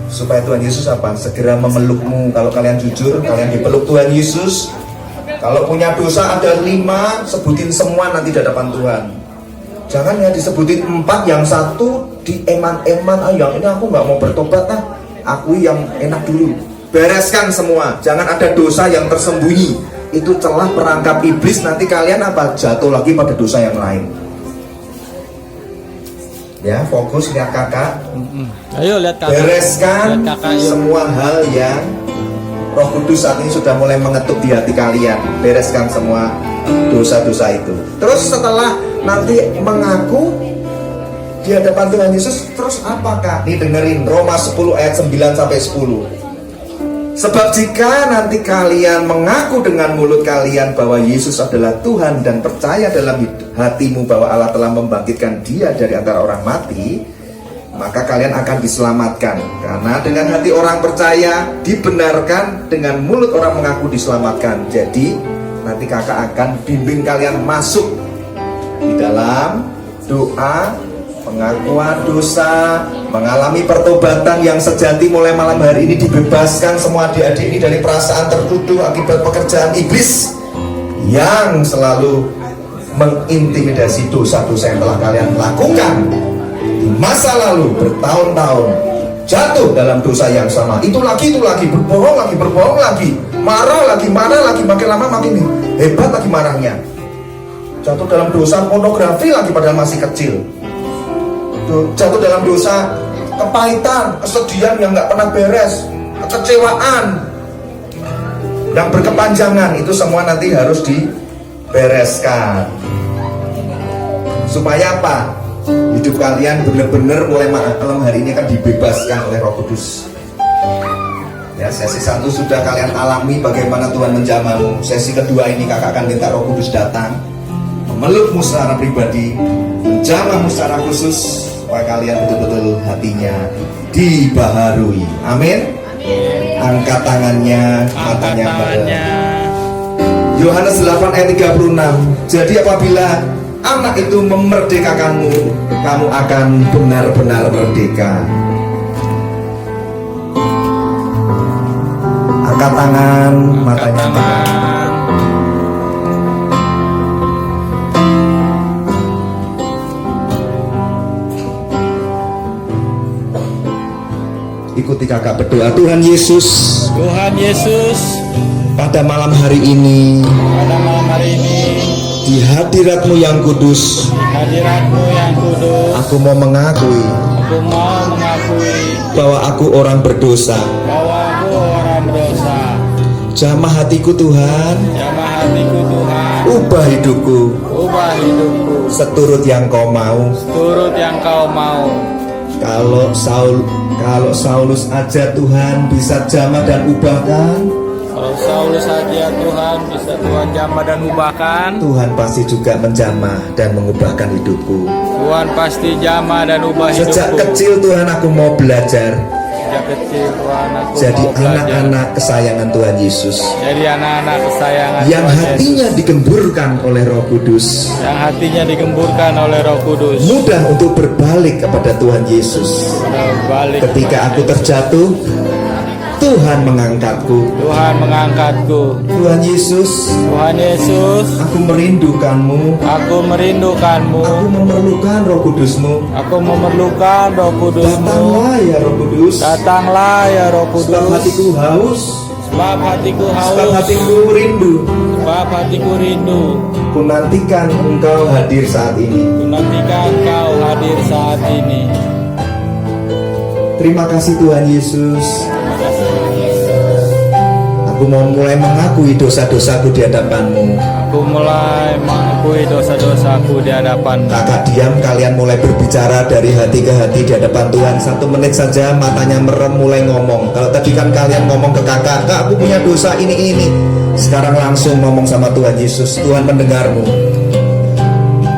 supaya Tuhan Yesus apa? Segera memelukmu. Kalau kalian jujur, kalian dipeluk Tuhan Yesus. Kalau punya dosa ada 5, sebutin semua nanti di hadapan Tuhan. Jangan ya disebutin 4, yang 1 di eman-eman. Yang ini aku nggak mau bertobat akui yang enak dulu. Bereskan semua. Jangan ada dosa yang tersembunyi. Itu celah perangkap iblis. Nanti kalian apa? Jatuh lagi pada dosa yang lain. Ya, fokus lihat kakak. Ayo lihat kakak. Bereskan lihat kakak, semua hal yang Roh Kudus saat ini sudah mulai mengetuk di hati kalian. Bereskan semua dosa-dosa itu. Terus setelah nanti mengaku di hadapan Tuhan Yesus, terus apakah? Nih dengerin Roma 10 ayat 9 sampai 10. Sebab jika nanti kalian mengaku dengan mulut kalian bahwa Yesus adalah Tuhan dan percaya dalam hatimu bahwa Allah telah membangkitkan Dia dari antara orang mati, maka kalian akan diselamatkan. Karena dengan hati orang percaya dibenarkan, dengan mulut orang mengaku diselamatkan. Jadi nanti kakak akan bimbing kalian masuk di dalam doa pengakuan dosa, mengalami pertobatan yang sejati. Mulai malam hari ini dibebaskan semua adik-adik ini dari perasaan tertuduh akibat pekerjaan iblis yang selalu mengintimidasi dosa-dosa yang telah kalian lakukan di masa lalu bertahun-tahun. Jatuh dalam dosa yang sama, itu lagi, berbohong lagi, marah lagi, makin lama makin hebat lagi marahnya. Jatuh dalam dosa pornografi lagi padahal masih kecil. Jatuh dalam dosa kepahitan, kesedihan yang nggak pernah beres, kekecewaan yang berkepanjangan. Itu semua nanti harus dibereskan. Supaya apa? Hidup kalian benar-benar mulai malam hari ini akan dibebaskan oleh Roh Kudus. Ya, sesi 1 sudah kalian alami bagaimana Tuhan menjamahmu. Sesi kedua ini kakak akan minta Roh Kudus datang, memelukmu secara pribadi, menjamahmu secara khusus, supaya kalian betul-betul hatinya dibaharui. Amin. Angkat tangannya, matanya pada Yohanes 8 ayat 36. Jadi apabila anak itu memerdekakanmu, kamu akan benar-benar merdeka. Angkat tangan, matanya pada ikuti kakak berdoa. Tuhan Yesus, pada malam hari ini, di hadirat-Mu yang kudus, aku mau mengakui bahwa aku orang berdosa. Jamah hatiku Tuhan, Jamah hatiku Tuhan, ubah hidupku ubah hidupku seturut yang Kau mau. turut yang Kau mau. Kalau Saulus aja Tuhan bisa jamah dan ubahkan, Kalau Saulus saja Tuhan bisa Tuhan jamah dan ubahkan, Tuhan pasti juga menjamah dan mengubahkan hidupku. Tuhan pasti jamah dan ubah Sejak hidupku. kecil Tuhan aku mau belajar Sejak kecil Tuhan aku jadi mau belajar anak-anak kesayangan Tuhan Yesus, jadi anak-anak kesayangan yang Tuhan hatinya Yesus, digemburkan oleh Roh Kudus, yang hatinya digemburkan oleh Roh Kudus. mudah untuk berbalik kepada Tuhan Yesus. Balik Ketika kepada aku terjatuh, Tuhan mengangkatku. Tuhan mengangkatku. Tuhan Yesus, Tuhan Yesus, aku merindukanmu. aku merindukanmu. Aku memerlukan Roh Kudus-Mu. Aku memerlukan Roh Kudus-Mu. Datanglah ya Roh Kudus. Datanglah ya Roh Sebab Kudus. hatiku haus, Sebab hatiku sebab haus. hatiku rindu. Sebab hatiku rindu. Ku nantikan Engkau hadir saat ini. Menantikan Kau hadir saat ini. Terima kasih Tuhan Yesus. Terima kasih. Aku mau mulai mengakui dosa-dosaku di hadapan-Mu. Aku mulai mengakui dosa-dosaku di hadapan. Kakak diam, kalian mulai berbicara dari hati ke hati di hadapan Tuhan. 1 menit saja, matanya merem, mulai ngomong. Kalau tadi kan kalian ngomong ke kakak, Kak aku punya dosa ini. Sekarang langsung ngomong sama Tuhan Yesus. Tuhan mendengarmu.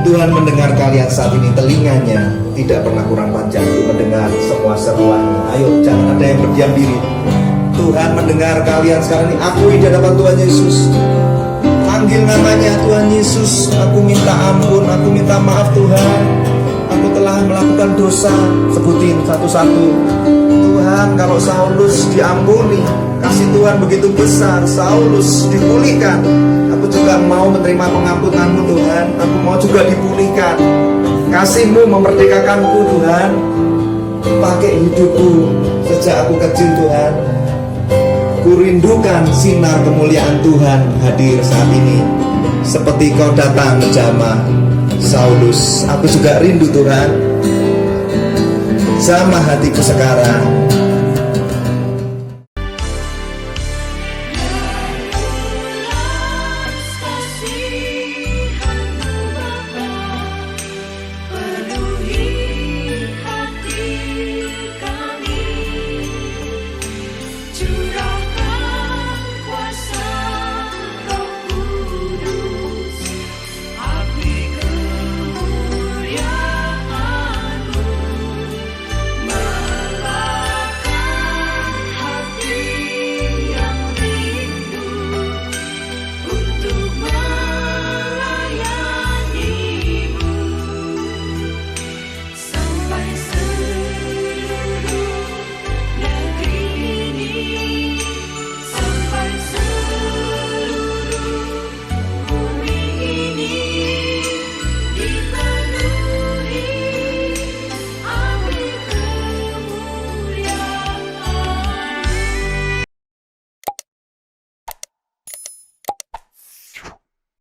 Tuhan mendengar kalian saat ini. Telinganya tidak pernah kurang panjang untuk mendengar semua seruanmu. Ayo, jangan ada yang berdiam diri. Tuhan mendengar kalian sekarang ini. Akui di hadapan Tuhan Yesus. Panggil namanya Tuhan Yesus. Aku minta ampun, aku minta maaf Tuhan. Aku telah melakukan dosa. Sebutin satu-satu. Tuhan, kalau Saulus diampuni, kasih Tuhan begitu besar, Saulus dipulihkan, aku juga mau menerima pengampunan-Mu Tuhan. Aku mau juga dipulihkan. Kasih-Mu memerdekakanku Tuhan. Pakai hidupku sejak aku kecil Tuhan. Kurindukan sinar kemuliaan Tuhan hadir saat ini. Seperti Kau datang menjamah Saulus, aku juga rindu Tuhan. Jamah hatiku sekarang.